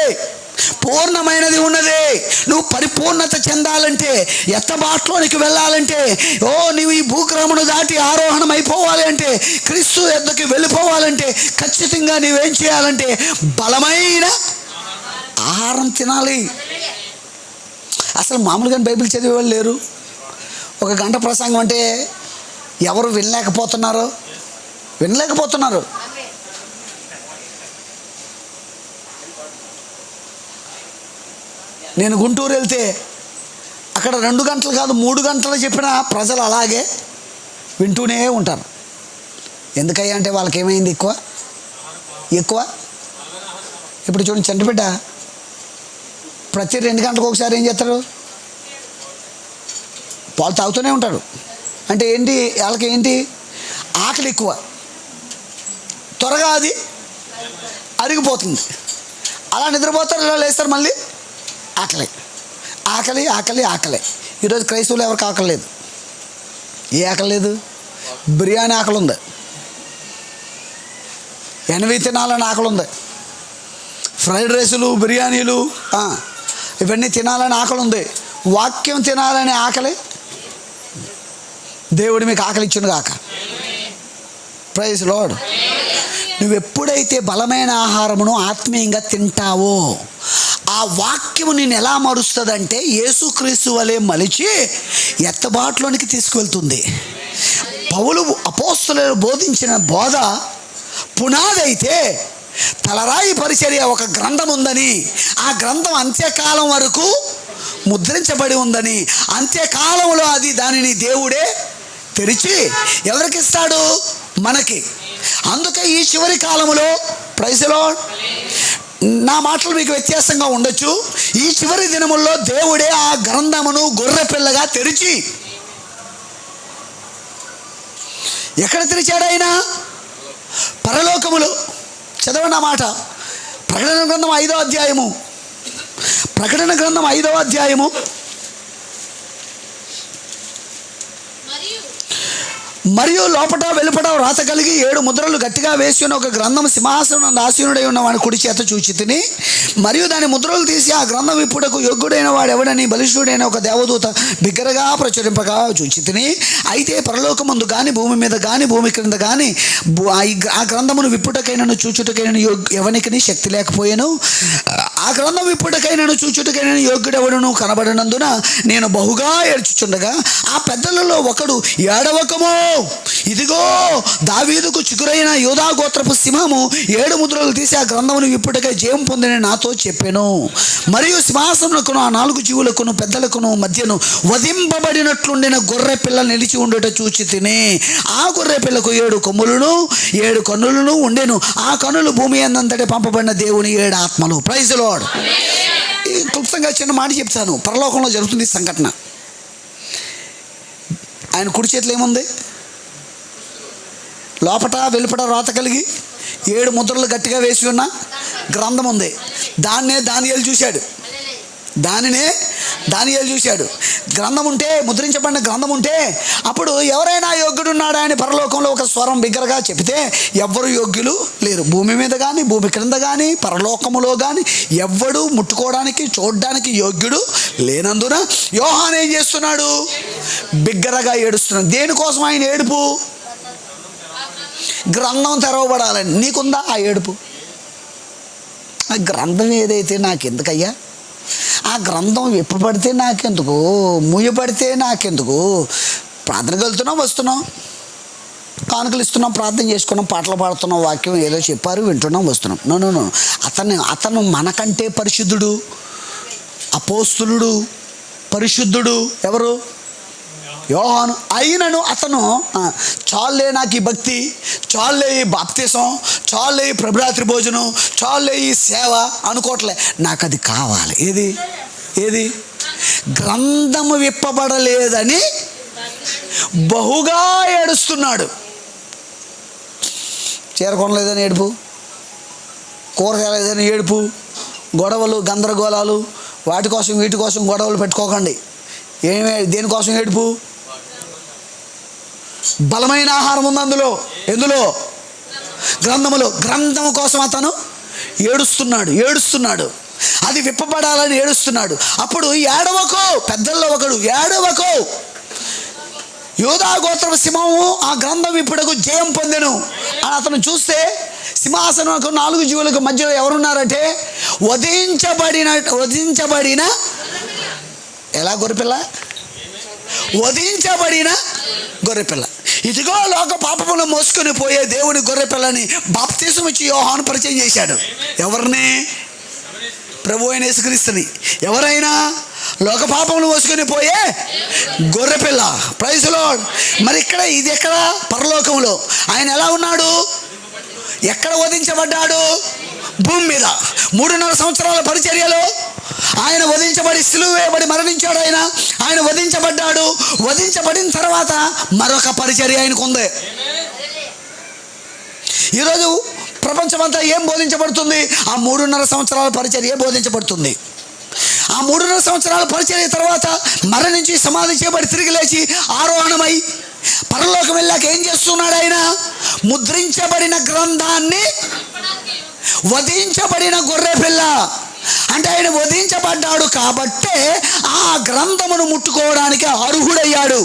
పూర్ణమైనది ఉన్నది. నువ్వు పరిపూర్ణత చెందాలంటే, ఎత్తబాట్లోనికి వెళ్ళాలంటే, నువ్వు ఈ భూగ్రహమును దాటి ఆరోహణం అయిపోవాలి అంటే, క్రీస్తు యొద్దకు వెళ్ళిపోవాలంటే ఖచ్చితంగా నువ్వేం చేయాలంటే బలమైన ఆహారం తినాలి. అసలు మామూలుగా బైబిల్ చదివేవాళ్ళు లేరు. ఒక గంట ప్రసంగం అంటే ఎవరు వినలేకపోతున్నారు. నేను గుంటూరు వెళ్తే అక్కడ 2 గంటలు కాదు 3 గంటలు చెప్పిన ప్రజలు అలాగే వింటూనే ఉంటారు. ఎందుకయ్యా అంటే వాళ్ళకి ఏమైంది? ఎక్కువ. ఇప్పుడు చూడండి, చంటిబిడ్డ ప్రతి 2 గంటలకు ఒకసారి ఏం చేస్తారు? పాలు తాగుతూనే ఉంటాడు. అంటే ఏంటి? వాళ్ళకి ఏంటి? ఆకలి ఎక్కువ, త్వరగా అది అరిగిపోతుంది. అలా నిద్రపోతారు, ఇలా లేస్తారు, మళ్ళీ ఆకలి. ఈరోజు క్రైస్తవులు ఎవరికి ఆకలి లేదు. ఏ ఆకలి లేదు? బిర్యానీ ఆకలి ఉంది, ఎనవి తినాలని ఆకలి ఉంది, ఫ్రైడ్ రైసులు, బిర్యానీలు ఇవన్నీ తినాలని ఆకలి ఉంది. వాక్యం తినాలని ఆకలి. దేవుడు మీకు ఆకలి ఇచ్చును గాక. Praise Lord. నువ్వు ఎప్పుడైతే బలమైన ఆహారమును ఆత్మీయంగా తింటావో ఆ వాక్యము నేను ఎలా మరుస్తుందంటే యేసుక్రీస్తు వలె మలిచి ఎత్తబాటులోనికి తీసుకువెళ్తుంది. పౌలు అపోస్తలులు బోధించిన బోధ పునాది అయితే తలరాయి పరిచర్య ఒక గ్రంథం ఉందని, ఆ గ్రంథం అంత్యకాలం వరకు ముద్రించబడి ఉందని, అంత్యకాలంలో అది దానిని దేవుడే తెరిచి ఎవరికి ఇస్తాడు? మనకి. అందుకే ఈ చివరి కాలంలో, ప్రైజ్ ది లార్డ్, నా మాటలు మీకు వ్యత్యాసంగా ఉండొచ్చు, ఈ చివరి దినముల్లో దేవుడే ఆ గ్రంథమును గొర్రె పిల్లగా తెరిచి, ఎక్కడ తెరిచాడు ఆయన? పరలోకములో. చదవండి ఆ మాట. ప్రకటన గ్రంథం 5వ అధ్యాయము. ప్రకటన గ్రంథం 5వ అధ్యాయము. మరియు లోపట వెలుపట వ్రాత కలిగి 7 ముద్రలు గట్టిగా వేసి ఉన్న ఒక గ్రంథం సింహాసనం ఆసీనుడై ఉన్న వాని కుడి చేత చూచితిని. మరియు దాని ముద్రలు తీసి ఆ గ్రంథం విప్పుటకు యోగ్యుడైన వాడు ఎవడని బలిష్ఠుడైన ఒక దేవదూత బిగ్గరగా ప్రచురింపగా చూచితిని. అయితే పరలోకమందు కానీ భూమి మీద కానీ భూమి క్రింద కానీ ఆ గ్రంథమును విప్పుటకైనను చూచుటకైనను ఎవనికి శక్తి లేకపోయాను. ఆ గ్రంథం విప్పుటకైనను చూచుటకైనను యోగ్యుడెవడును కనబడినందున నేను బహుగా ఏడ్చుచుండగా ఆ పెద్దలలో ఒకడు, ఏడవకము, ఇదిగో దావీదుకు చిగురైన యూదా గోత్రపు సింహము 7 ముద్రలు తీసి ఆ గ్రంథమును విప్పుటకై జయం పొందిన నాతో చెప్పెను. మరియు సింహాసనమునకును ఆ 4 జీవులకును పెద్దలకును మధ్యను వధింపబడినట్లుండిన గొర్రె పిల్ల నిలిచి ఉండుట చూచి తిని. ఆ గొర్రె పిల్లకు 7 కొమ్ములను 7 కన్నులను ఉండెను. ఆ కన్నులు భూమి అందంతటి పంపబడిన దేవుని 7 ఆత్మలు. Praise the Lord. క్లుప్తంగా చిన్న మాట చెప్తాను. పరలోకంలో జరుగుతుంది సంఘటన. ఆయన కుడి చేతిలో ఏముంది? లోపట వెలుపట రాత కలిగి 7 ముద్రలు గట్టిగా వేసి ఉన్న గ్రంథం ఉంది. దానినే దానియేలు చూశాడు. గ్రంథం ఉంటే, ముద్రించబడిన గ్రంథం ఉంటే అప్పుడు ఎవరైనా యోగ్యుడు ఉన్నాడా అని పరలోకంలో ఒక స్వరం బిగ్గరగా చెబితే ఎవ్వరు యోగ్యులు లేరు. భూమి మీద కానీ, భూమి క్రింద కానీ, పరలోకములో కానీ ఎవ్వడు ముట్టుకోవడానికి, చూడడానికి యోగ్యుడు లేనందున యోహాను ఏం చేస్తున్నాడు? బిగ్గరగా ఏడుస్తున్నాడు. దేనికోసం ఆయన ఏడుపు? గ్రంథం తెరవబడాలని. నీకుందా ఆ ఏడుపు? ఆ గ్రంథం ఏదైతే నాకెందుకయ్యా, ఆ గ్రంథం విప్పబడితే నాకెందుకు, మూయబడితే నాకెందుకు? ప్రార్థనకు వెళ్తున్నాం, వస్తున్నాం, కానుకలు ఇస్తున్నాం, ప్రార్థన చేసుకున్నాం, పాటలు పాడుతున్నాం, వాక్యం ఏదో చెప్పారు, వింటున్నాం, వస్తున్నాం. నో అతను మనకంటే పరిశుద్ధుడు, అపోస్తులుడు, పరిశుద్ధుడు. ఎవరు? యోహాను. అయినను అతను చాలే నాకు ఈ భక్తి, చాలే ఈ బాప్తిసం, చాలే ఈ ప్రభురాత్రి భోజనం, చాలే ఈ సేవ అనుకోవట్లే. నాకు అది కావాలి. ఏది? గ్రంథము విప్పబడలేదని బహుగా ఏడుస్తున్నాడు. చీర కొనలేదని ఏడుపు, కూర తేలేదని ఏడుపు, గొడవలు, గందరగోళాలు, వాటి కోసం వీటి కోసం గొడవలు పెట్టుకోకండి. దేనికోసం ఏడుపు? బలమైన ఆహారం ఉంది అందులో. ఎందులో? గ్రంథములో. గ్రంథము కోసం అతను ఏడుస్తున్నాడు. అది విప్పబడాలని ఏడుస్తున్నాడు. అప్పుడు ఏడవకో, పెద్దల్లో ఒకడు, ఏడవకో, యూదా గోత్రపు సింహము ఆ గ్రంథం విప్పుటకు జయం పొందెను అని అతను చూస్తే సింహాసనకు 4 జీవులకు మధ్యలో ఎవరున్నారంటే వధించబడిన ఎలా గొర్రెపిల్ల? వధించబడిన గొర్రెపిల్ల. ఇదిగో లోక పాపమును మోసుకొని పోయే దేవుని గొర్రెపిల్లని బాప్తిసం ఇచ్చి యోహాను పరిచయం చేశాడు. ఎవరిని? ప్రభు అయిన యేసుక్రీస్తుని. ఎవరైనా లోక పాపమును మోసుకొని పోయే గొర్రెపిల్ల. Praise Lord. మరి ఇక్కడ ఇది ఎక్కడ? పరలోకములో. ఆయన ఎలా ఉన్నాడు? ఎక్కడ వధించబడ్డాడు? భూమి మీద 3.5 సంవత్సరాల పరిచర్యలో ఆయన వధించబడి సిలువ వేయబడి మరణించాడు. ఆయన వధించబడ్డాడు. వధించబడిన తర్వాత మరొక పరిచర్య ఆయనకు ఉంది. ఈరోజు ప్రపంచమంతా ఏం బోధించబడుతుంది? ఆ 3.5 సంవత్సరాల పరిచర్య బోధించబడుతుంది. ఆ 3.5 సంవత్సరాల పరిచర్య తర్వాత మరణించి సమాధి చేయబడి తిరిగి లేచి ఆరోహణమై పరలోకం వెళ్ళాక ఏం చేస్తున్నాడు? ఆయన ముద్రించబడిన గ్రంథాన్ని, వధించబడిన గొర్రెపిల్ల అంటే ఆయన వధించబడ్డాడు కాబట్టే ఆ గ్రంథమును ముట్టుకోవడానికి అర్హుడయ్యాడు.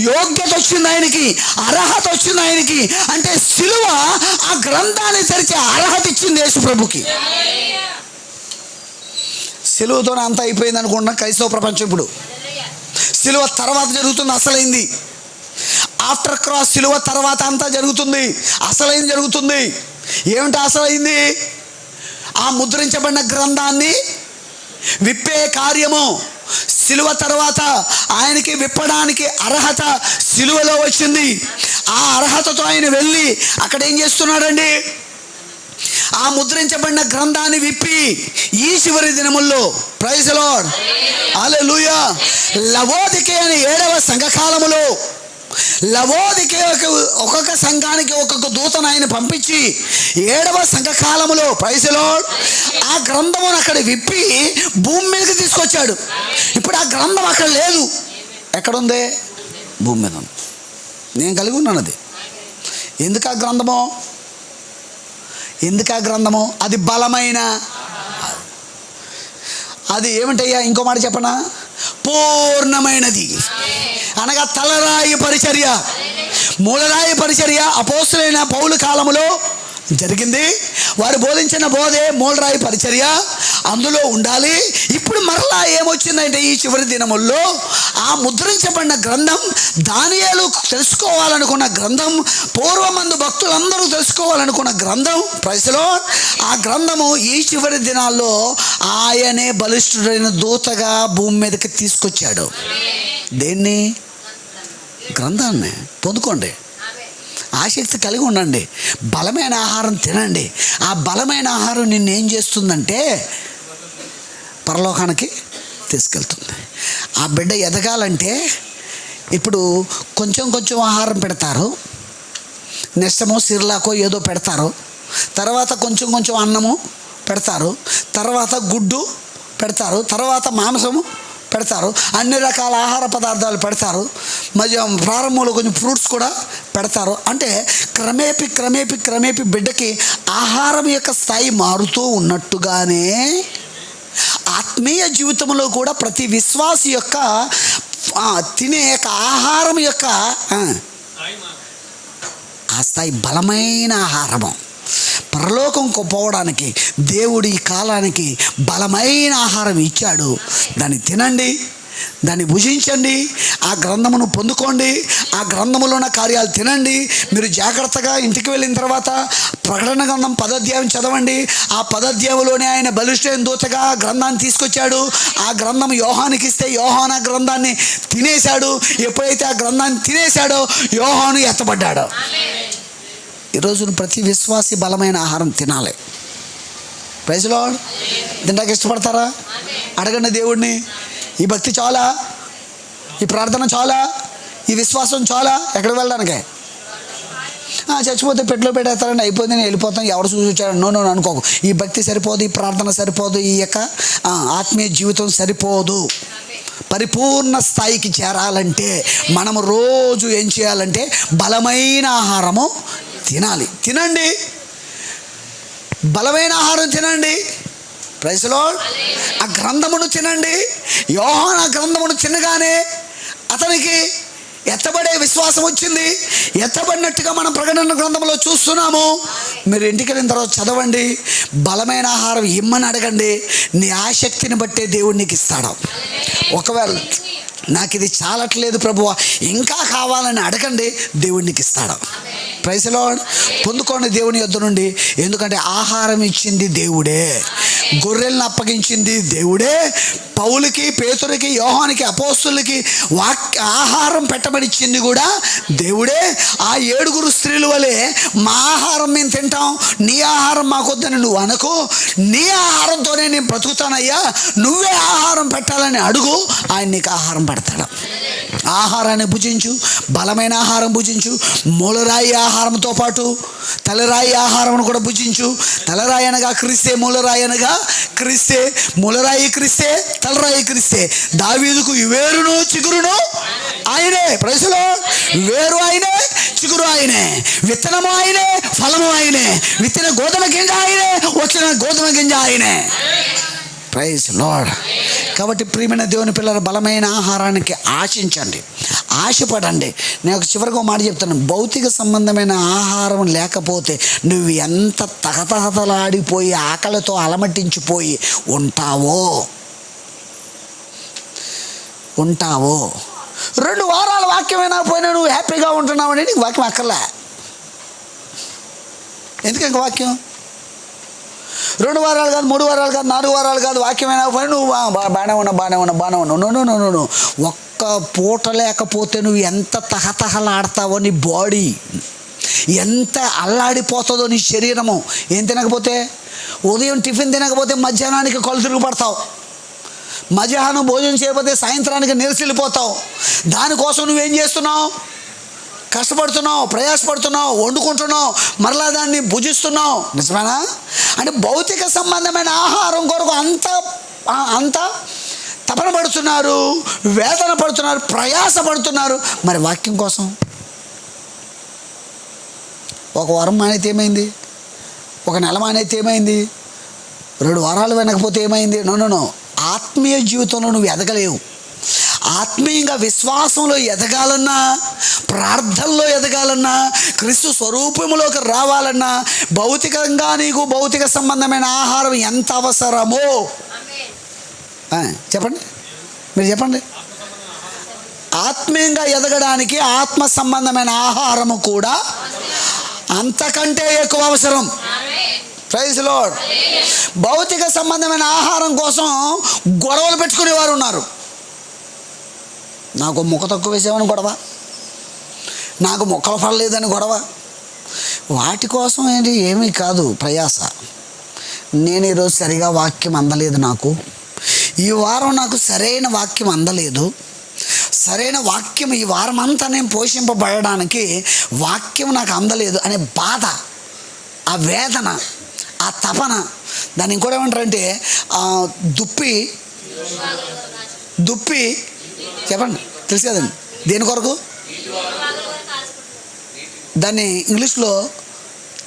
యోగ్యత వచ్చింది ఆయనకి, అర్హత వచ్చింది ఆయనకి. అంటే సిలువ ఆ గ్రంథాన్ని తెరిచే అర్హత ఇచ్చింది యేసు ప్రభుకి. సిలువతోనే అంతా అయిపోయింది అనుకుంటున్నా క్రైస్తవ ప్రపంచం. ఇప్పుడు సిలువ తర్వాత జరుగుతుంది అసలైంది. ఆఫ్టర్ క్రాస్ సిలువ తర్వాత అంతా జరుగుతుంది, అసలైంది జరుగుతుంది. ఏమిటి అసలైంది? ఆ ముద్రించబడిన గ్రంథాన్ని విప్పే కార్యము సిలువ తర్వాత ఆయనకి విప్పడానికి అర్హత సిలువలో వచ్చింది. ఆ అర్హతతో ఆయన వెళ్ళి అక్కడ ఏం చేస్తున్నాడండి? ఆ ముద్రించబడిన గ్రంథాన్ని విప్పి ఈ చివరి దినముల్లో, ప్రైజ్ లార్డ్, హల్లెలూయా, లవోదికే అనే 7వ సంఘకాలములో లవోదికేయకు ఒక్కొక్క సంఘానికి ఒక్కొక్క దూతను ఆయన పంపించి 7వ సంఘకాలములో, ప్రైజ్ లార్డ్, ఆ గ్రంథమును అక్కడ విప్పి భూమి మీదకి తీసుకొచ్చాడు. ఇప్పుడు ఆ గ్రంథం అక్కడ లేదు. ఎక్కడుంది? భూమి మీద ఉంది. నేను కలిగి ఉన్నాను అది. ఎందుకు ఆ గ్రంథము? అది బలమైన, అది ఏమిటయ్యా? ఇంకో మాట చెప్పనా? పూర్ణమైనది. అనగా తలరాయి పరిచర్య, మూలరాయి పరిచర్య అపోస్తలులైన పౌలు కాలములో జరిగింది. వారు బోధించిన బోధే మూలరాయి పరిచర్య, అందులో ఉండాలి. ఇప్పుడు మరలా ఏమొచ్చిందంటే ఈ చివరి దినముల్లో ఆ ముద్రించబడిన గ్రంథం, దానియేలు తెలుసుకోవాలనుకున్న గ్రంథం, పూర్వమందు భక్తులందరూ తెలుసుకోవాలనుకున్న గ్రంథం, ప్రైజ్ లార్డ్, ఆ గ్రంథము ఈ చివరి దినాల్లో ఆయనే బలిష్ఠుడైన దూతగా భూమి మీదకి తీసుకొచ్చాడు. దేన్ని? గ్రంథాన్ని పొందుకోండి. ఆసక్తి కలిగి ఉండండి. బలమైన ఆహారం తినండి. ఆ బలమైన ఆహారం నిన్నేం చేస్తుందంటే పరలోకానికి తీసుకెళ్తుంది. ఆ బిడ్డ ఎదగాలంటే ఇప్పుడు కొంచెం ఆహారం పెడతారు, నెక్స్టమో సిర్లాకో ఏదో పెడతారు, తర్వాత కొంచెం అన్నము పెడతారు, తర్వాత గుడ్డు పెడతారు, తర్వాత మాంసము పెడతారు, అన్ని రకాల ఆహార పదార్థాలు పెడతారు, మధ్య ప్రారంభంలో కొంచెం ఫ్రూట్స్ కూడా పెడతారు. అంటే క్రమేపీ బిడ్డకి ఆహారం యొక్క స్థాయి మారుతూ ఉన్నట్టుగానే ఆత్మీయ జీవితంలో కూడా ప్రతి విశ్వాసి యొక్క తినే యొక్క ఆహారం యొక్క ఆ స్థాయి బలమైన ఆహారము. పరలోకంకు పోవడానికి దేవుడు ఈ కాలానికి బలమైన ఆహారం ఇచ్చాడు. దాన్ని తినండి, దాన్ని భుజించండి, ఆ గ్రంథమును పొందుకోండి, ఆ గ్రంథములో ఉన్న కార్యాలు తినండి. మీరు జాగ్రత్తగా ఇంటికి వెళ్ళిన తర్వాత ప్రకటన గ్రంథం 10వ అధ్యాయం చదవండి. ఆ 10వ అధ్యాయంలోనే ఆయన బలిష్ఠైన దూతగా గ్రంథాన్ని తీసుకొచ్చాడు. ఆ గ్రంథం యోహానికి ఇస్తే యోహాను ఆ గ్రంథాన్ని తినేశాడు. ఎప్పుడైతే ఆ గ్రంథాన్ని తినేశాడో యోహాను ఎత్తబడ్డాడు. ఈరోజు ప్రతి విశ్వాసి బలమైన ఆహారం తినాలి. Praise Lord. తినడానికి ఇష్టపడతారా? అడగండి దేవుడిని, ఈ భక్తి చాలా, ఈ ప్రార్థన చాలా, ఈ విశ్వాసం చాలా ఎక్కడికి వెళ్ళడానికి? చచ్చిపోతే పెట్టులో పెట్టేస్తారండి, అయిపోయింది, నేను వెళ్ళిపోతాం, ఎవరు చూసి వచ్చారు నో అనుకోకు. ఈ భక్తి సరిపోదు, ఈ ప్రార్థన సరిపోదు, ఈ యొక్క ఆత్మీయ జీవితం సరిపోదు. పరిపూర్ణ స్థాయికి చేరాలంటే మనము రోజు ఏం చేయాలంటే బలమైన ఆహారము తినండి, బలమైన ఆహారం తినండి. Praise Lord. ఆ గ్రంథమును తినండి. యోహాను ఆ గ్రంథమును తినగానే అతనికి ఎత్తబడే విశ్వాసం వచ్చింది. ఎత్తబడినట్టుగా మనం ప్రకటన గ్రంథంలో చూస్తున్నాము. మీరు ఇంటికి వెళ్ళిన తర్వాత చదవండి, బలమైన ఆహారం ఇమ్మని అడగండి. నీ ఆసక్తిని బట్టే దేవుడు నీకు ఇస్తాడు. ఒకవేళ నాకు ఇది చాలట్లేదు ప్రభువా, ఇంకా కావాలని అడగండి, దేవుడు నీకు ఇస్తాడు. Praise lord. పొందుకోండి దేవుని యొద్ద నుండి. ఎందుకంటే ఆహారం ఇచ్చింది దేవుడే, గొర్రెలను అప్పగించింది దేవుడే, పౌలుకి, పేతురుకి, యోహానికి, అపోస్తులకి ఆహారం పెట్టబడిచ్చింది కూడా దేవుడే. ఆ 7 స్త్రీల వలె మా ఆహారం మేము తింటాం, నీ ఆహారం మాకొద్దని నువ్వు అనకు, నీ ఆహారంతోనే నేను బ్రతుకుతానయ్యా, నువ్వే ఆహారం పెట్టాలని అడుగు, ఆయన నీకు ఆహారం పెడతాడు. ఆహారాన్ని భుజించు, బలమైన ఆహారం భుజించు. మూలరాయి ఆహారంతో పాటు తలరాయి ఆహారం కూడా భుజించు. తలరాయి అనగా క్రీస్తే, మూలరాయి అనగా క్రీస్తే. మూలరాయి క్రీస్తే, తలరాయి క్రీస్తే. దావీదుకు వేరును చిగురును ఆయనే. Praise Lord. వేరు ఆయనే, చిగురు ఆయనే, విత్తనము ఆయనే, ఫలము ఆయనే. విత్తన గోధుమ గింజ ఆయనే, వచ్చిన గోధుమ గింజ ఆయనే. Praise Lord. కాబట్టి ప్రియమైన దేవుని పిల్లల, బలమైన ఆహారానికి ఆశించండి, ఆశపడండి. నేను చివరిగా మాట చెప్తాను, భౌతిక సంబంధమైన ఆహారం లేకపోతే నువ్వు ఎంత తహతహతలాడిపోయి ఆకలితో అలమటించిపోయి ఉంటావో 2 వారాల వాక్యమైనా పోయినా నువ్వు హ్యాపీగా ఉంటున్నావని నీకు వాక్యం అక్కర్లే. ఎందుకు ఇంక వాక్యం 2 వారాలు కాదు, 3 వారాలు కాదు, 4 వారాలు కాదు, వాక్యమైనా పోయి నువ్వు బాగానే ఉన్నావు. ఒక్క పూట లేకపోతే నువ్వు ఎంత తహతహలాడతావో, నీ బాడీ ఎంత అల్లాడిపోతుందో, నీ శరీరము. ఏం తినకపోతే, ఉదయం టిఫిన్ తినకపోతే మధ్యాహ్నానికి కళ్ళు తిరుగు పడతావు, మధ్యాహ్నం భోజనం చేయకపోతే సాయంత్రానికి నిరసిల్లిపోతావు. దానికోసం నువ్వేం చేస్తున్నావు? కష్టపడుతున్నావు, ప్రయాసపడుతున్నావు, వండుకుంటున్నావు, మరలా దాన్ని భుజిస్తున్నావు. నిజమేనా? అంటే భౌతిక సంబంధమైన ఆహారం కొరకు అంత తపన పడుతున్నారు, వేదన పడుతున్నారు, ప్రయాస పడుతున్నారు. మరి వాక్యం కోసం 1 వారం మానేది ఏమైంది? 1 నెల మానేది ఏమైంది? 2 వారాలు వెనకపోతే ఏమైంది? నో. ఆత్మీయ జీవితంలో నువ్వు ఎదగలేవు. ఆత్మీయంగా విశ్వాసంలో ఎదగాలన్నా, ప్రార్థనలో ఎదగాలన్నా, క్రీస్తు స్వరూపంలోకి రావాలన్నా భౌతికంగా నీకు భౌతిక సంబంధమైన ఆహారం ఎంత అవసరమో చెప్పండి, మీరు చెప్పండి. ఆత్మీయంగా ఎదగడానికి ఆత్మ సంబంధమైన ఆహారము కూడా అంతకంటే ఎక్కువ అవసరం. Praise Lord. భౌతిక సంబంధమైన ఆహారం కోసం గొడవలు పెట్టుకునేవారు ఉన్నారు. నాకు ముక్క తక్కువ వేసామని గొడవ, నాకు మొక్కలు పడలేదని గొడవ. వాటి కోసం ఏంటి, ఏమీ కాదు ప్రయాస. నేను ఈరోజు సరిగా వాక్యం అందలేదు, నాకు ఈ వారం నాకు సరైన వాక్యం అందలేదు, సరైన వాక్యం ఈ వారం అంతా నేను పోషింపబడడానికి వాక్యం నాకు అందలేదు అనే బాధ, ఆ వేదన, ఆ తపన. దాన్ని ఇంకోటి ఏమంటారంటే దుప్పి దుప్పి చెప్పండి, తెలుసు కదండి. దేని కొరకు? దాన్ని ఇంగ్లీష్లో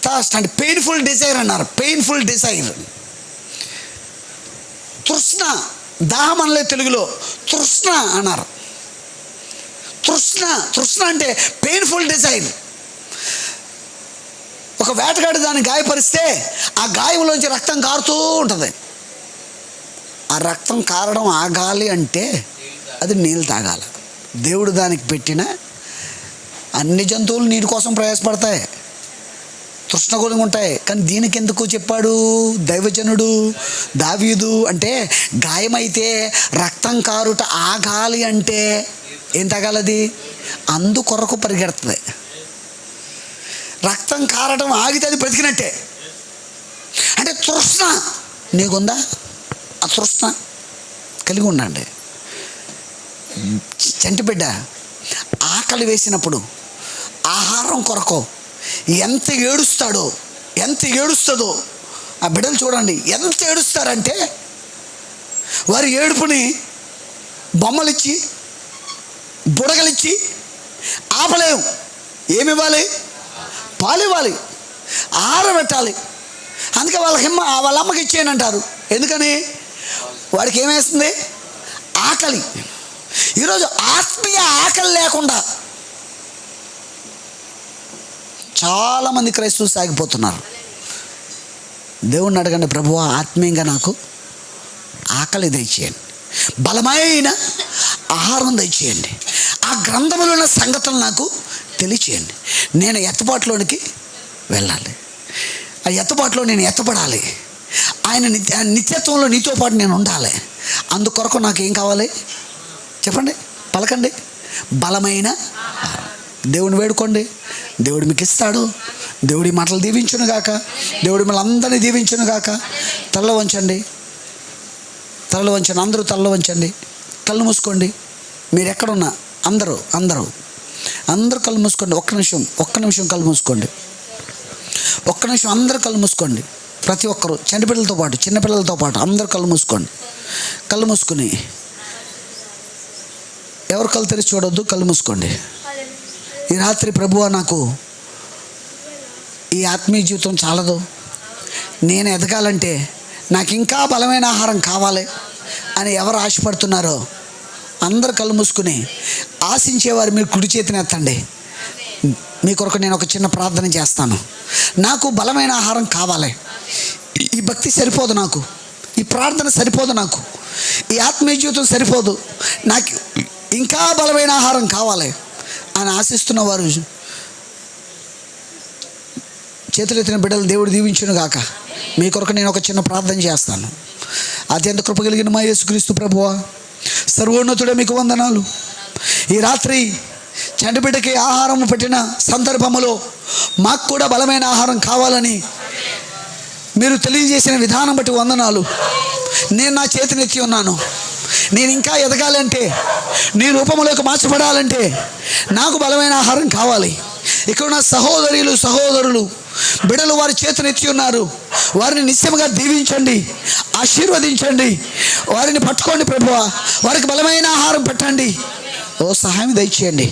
థర్స్ట్ అంటే పెయిన్ఫుల్ డిజైర్ అన్నారు. పెయిన్ఫుల్ డిజైర్, తృష్ణ. దాహం అనలేదు తెలుగులో, తృష్ణ అన్నారు. తృష్ణ అంటే పెయిన్ఫుల్ డిజైర్. ఒక వేటగాడు దాన్ని గాయపరిస్తే ఆ గాయంలోంచి రక్తం కారుతూ ఉంటుంది. ఆ రక్తం కారడం ఆగాలి అంటే అది నీళ్ళు తాగాలి. దేవుడు దానికి పెట్టిన అన్ని జంతువులు నీటి కోసం ప్రయాసపడతాయి, తృష్ణ కూడా ఉంటాయి. కానీ దీనికి ఎందుకు చెప్పాడు దైవజనుడు దావీదు అంటే, గాయమైతే రక్తం కారుట ఆగాలి అంటే ఏం తాగాలది? అందుకొరకు పరిగెడుతుంది. రక్తం కారడం ఆగితే అది బ్రతికినట్టే. అంటే తృష్ణ నీకుందా? ఆ తృష్ణ కలిగి ఉండండి. చంటిబిడ్డ ఆకలి వేసినప్పుడు ఆహారం కొరకు ఎంత ఏడుస్తాడో, ఎంత ఏడుస్తుందో ఆ బిడ్డలు చూడండి. ఎంత ఏడుస్తారంటే వారి ఏడుపుని బొమ్మలిచ్చి బుడగలిచ్చి ఆపలేము. ఏమి ఇవ్వాలి? పాలు ఇవ్వాలి, ఆహారం పెట్టాలి. అందుకే వాళ్ళ అమ్మకి ఇచ్చేయని అంటారు. ఎందుకని? వాడికి ఏమేస్తుంది? ఆకలి. ఈరోజు ఆత్మీయ ఆకలి లేకుండా చాలామంది క్రైస్తవులు సాగిపోతున్నారు. దేవుణ్ణి అడగండి, ప్రభువా ఆత్మీయంగా నాకు ఆకలి దయచేయండి, బలమైన ఆహారం దయచేయండి, ఆ గ్రంథంలో ఉన్న సంగతులు నాకు తెలియచేయండి. నేను ఎత్తపాటులోనికి వెళ్ళాలి, ఆ ఎత్తపాటులో నేను ఎత్తపడాలి, ఆయన నిత్యత్వంలో నీతో పాటు నేను ఉండాలి. అందుకొరకు నాకు ఏం కావాలి చెప్పండి, పలకండి. బలమైన దేవుని వేడుకోండి, దేవుడు మీకు ఇస్తాడు. దేవుడి మాటలు దీవించును గాక, దేవుడి మిమ్మల్ని అందరినీ దీవించును గాక. తల్ల వంచండి, తల్ల వంచండి, అందరూ తల్ల వంచండి, కళ్ళు మూసుకోండి. మీరు ఎక్కడున్నా అందరూ కళ్ళు మూసుకోండి. ఒక్క నిమిషం కళ్ళు మూసుకోండి. ఒక్క నిమిషం అందరూ కళ్ళు మూసుకోండి. ప్రతి ఒక్కరు చంటిపిల్లలతో పాటు చిన్నపిల్లలతో పాటు అందరూ కళ్ళు మూసుకోండి. కళ్ళు మూసుకుని ఎవరు కళ్ళు తెరిచి చూడొద్దు, కళ్ళు మూసుకోండి. ఈ రాత్రి ప్రభువా నాకు ఈ ఆత్మీయ జీవితం చాలదు, నేను ఎదగాలంటే నాకు ఇంకా బలమైన ఆహారం కావాలి అని ఎవరు ఆశపడుతున్నారో అందరు కళ్ళు మూసుకుని ఆశించేవారు మీరు కుడి చేతిని ఎత్తండి. మీ కొరకు నేను ఒక చిన్న ప్రార్థన చేస్తాను. నాకు బలమైన ఆహారం కావాలి, ఈ భక్తి సరిపోదు, నాకు ఈ ప్రార్థన సరిపోదు, నాకు ఈ ఆత్మీయ జీవితం సరిపోదు, నాకు ఇంకా బలమైన ఆహారం కావాలి అని ఆశిస్తున్న వారు చేతులెత్తిన బిడ్డలు దేవుడు దీవించును గాక. మీ కొరకు నేను ఒక చిన్న ప్రార్థన చేస్తాను. అత్యంత కృపగలిగిన మా యేసుక్రీస్తు ప్రభువా, సర్వోన్నతుడే మీకు వందనాలు. ఈ రాత్రి చంటి బిడ్డకి ఆహారం పెట్టిన సందర్భంలో మాకు కూడా బలమైన ఆహారం కావాలని మీరు తెలియజేసిన విధానం బట్టి వందనాలు. నేను నా చేతినెత్తి ఉన్నాను. నేను ఇంకా ఎదగాలంటే, నీ రూపంలోకి మార్చబడాలంటే నాకు బలమైన ఆహారం కావాలి. ఇక్కడ ఉన్న సహోదరులు బిడ్డలు వారి చేతునెత్తి ఉన్నారు. వారిని నిశ్చయముగా దీవించండి, ఆశీర్వదించండి, వారిని పట్టుకోండి ప్రభువా, వారికి బలమైన ఆహారం పెట్టండి. ఓ సహాయం దయచేయండి.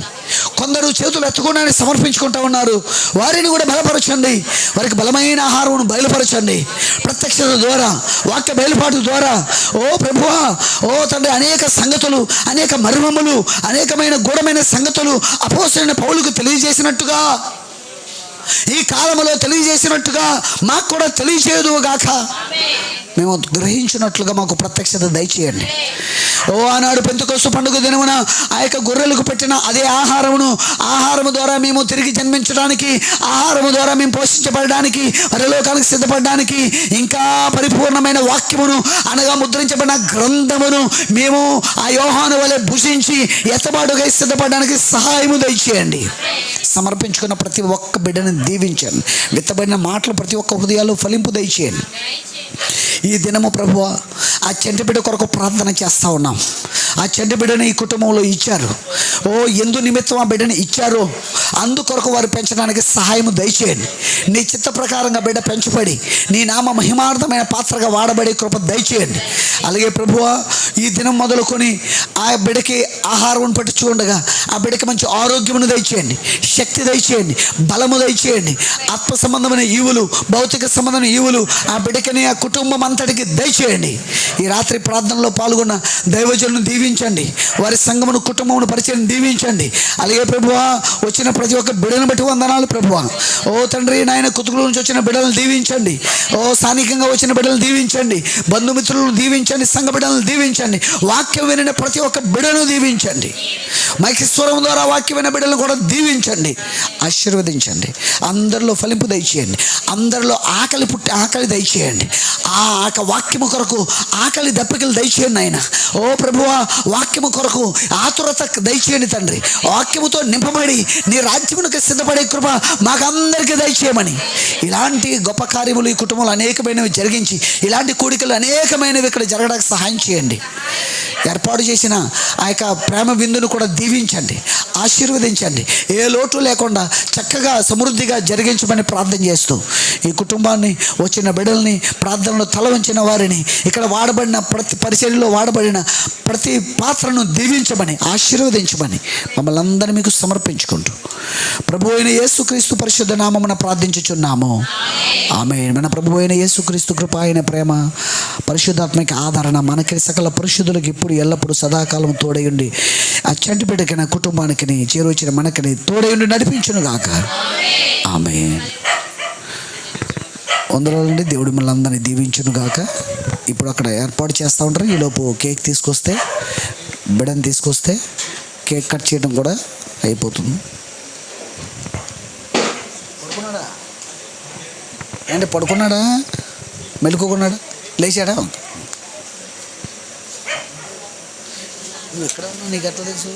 కొందరు చేతులు ఎత్తకుండానే సమర్పించుకుంటూ ఉన్నారు, వారిని కూడా బలపరచండి. వారికి బలమైన ఆహారం బయలుపరచండి. ప్రత్యక్షత ద్వారా, వాక్య బయలుపాటు ద్వారా ఓ ప్రభువా, ఓ తండ్రి, అనేక సంగతులు, అనేక మర్మములు, అనేకమైన గూఢమైన సంగతులు అపోస్తలుడైన పౌలుకు తెలియజేసినట్టుగా, ఈ కాలంలో తెలియజేసినట్టుగా మాకు కూడా తెలియచేయదు గాక. మేము గ్రహించినట్లుగా మాకు ప్రత్యక్షత దయచేయండి. ఓ ఆనాడు పెంతెకొస్తు పండుగ దినమున ఆ యొక్క గొర్రెలకు పెట్టిన అదే ఆహారము ద్వారా మేము తిరిగి జన్మించడానికి, ఆహారము ద్వారా మేము పోషించబడడానికి, పరలోకానికి సిద్ధపడడానికి, ఇంకా పరిపూర్ణమైన వాక్యమును అనగా ముద్రించబడిన గ్రంథమును మేము ఆ యోహాను వలె భుజించి ఎత్తబాటుగా సిద్ధపడడానికి సహాయము దయచేయండి. సమర్పించుకున్న ప్రతి ఒక్క బిడ్డను దీవించండి. విత్తబడిన మాటలు ప్రతి ఒక్క హృదయాల్లో ఫలింపు దయచేయండి. ఈ దినము ప్రభువా, ఆ చంటి బిడ్డ కొరకు ప్రార్థన చేస్తూ ఉన్నాం. ఆ చెడ్డ బిడ్డని ఈ కుటుంబంలో ఇచ్చారు. ఎందు నిమిత్తం ఆ బిడ్డని ఇచ్చారో అందుకొరకు వారు పెంచడానికి సహాయం దయచేయండి. నీ చిత్త ప్రకారంగా బిడ్డ పెంచబడి నీ నామ మహిమార్థమైన పాత్రగా వాడబడే కృప దయచేయండి. అలాగే ప్రభువా, ఈ దినం మొదలుకొని ఆ బిడ్డకి ఆహారం పట్టి చూడగా ఆ బిడ్డకి మంచి ఆరోగ్యమును దయచేయండి, శక్తి దయచేయండి, బలము దయచేయండి. ఆత్మ సంబంధమైన ఈవులు, భౌతిక సంబంధమైన ఈవులు ఆ బిడ్డకిని ఆ కుటుంబం అంతటికి దయచేయండి. ఈ రాత్రి ప్రార్థనలో పాల్గొన్న దైవజనులను దీవించండి, వారి సంఘమును కుటుంబమును పరిచయం దీవించండి. అలాగే ప్రభువా, వచ్చిన ప్రతి ఒక్క బిడ్డను బట్టి వందనాలు ప్రభువా. తండ్రి నాయన, కుతుకుల నుంచి వచ్చిన బిడ్డలను దీవించండి. స్థానికంగా వచ్చిన బిడ్డలను దీవించండి, బంధుమిత్రులను దీవించండి, సంఘ బిడ్డలను దీవించండి. వాక్యం వినిన ప్రతి ఒక్క బిడ్డను దీవించండి. మైకిస్వరం ద్వారా వాక్యం విన్న బిడ్డలను కూడా దీవించండి, ఆశీర్వదించండి. అందరిలో ఫలింపు దయచేయండి, అందరిలో ఆకలి పుట్టి ఆకలి దయచేయండి. ఆ వాక్యము కొరకు ఆకలి దప్పికలు దయచేయండి ఆయన. ప్రభువా, వాక్యము కొరకు ఆతురత దయచేయండి తండ్రి. వాక్యముతో నింపబడి నీ రాజ్యమునకు సిద్ధపడే కృప మాకందరికీ దయచేయమని, ఇలాంటి గొప్ప కార్యములు ఈ కుటుంబంలో అనేకమైనవి జరిగించి ఇలాంటి కూడికలు అనేకమైనవి ఇక్కడ జరగడానికి సహాయం చేయండి. ఏర్పాటు చేసిన ఆ యొక్క ప్రేమ విందును కూడా దీవించండి, ఆశీర్వదించండి. ఏ లోటు లేకుండా చక్కగా సమృద్ధిగా జరిగించమని ప్రార్థన చేస్తూ ఈ కుటుంబాన్ని, వచ్చిన బిడ్డల్ని, ప్రార్థనలో తల వంచిన వారిని, ఇక్కడ వాడబడిన ప్రతి పరిచర్యలో వాడబడిన ప్రతి పాత్రను దీవించమని, ఆశీర్వదించమని మమ్మల్ని అందరినీ మీకు సమర్పించుకుంటూ ప్రభు అయిన యేసుక్రీస్తు పరిశుద్ధ నామమున ప్రార్థించుచున్నాము. ఆమేన్. మన ప్రభు అయిన యేసుక్రీస్తు కృప, ఆయన ప్రేమ, పరిశుద్ధాత్మక ఆదరణ మనకి సకల పరిశుద్ధులకు ఇప్పుడు ఎల్లప్పుడూ సదాకాలం తోడయుండి ఆ చంటి బిడ్డకి, నా కుటుంబానికి, చేరువచ్చిన మనకి తోడయుండి నడిపించును గాక. ఆమేన్. వందనాలండి. దేవుడు మిమ్మల్ని అందరినీ దీవించును గాక. ఇప్పుడు అక్కడ ఏర్పాటు చేస్తూ ఉంటారు. ఈలోపు కేక్ తీసుకొస్తే, బిడ్డని తీసుకొస్తే కేక్ కట్ చేయడం కూడా అయిపోతుంది. పడుకున్నాడా ఏంటి? పడుకున్నాడా? మెలుకున్నాడా? లేచాడా? నువ్వు ఎక్కడ ఉన్నావు? నీకు ఎట్లా తెలుసు?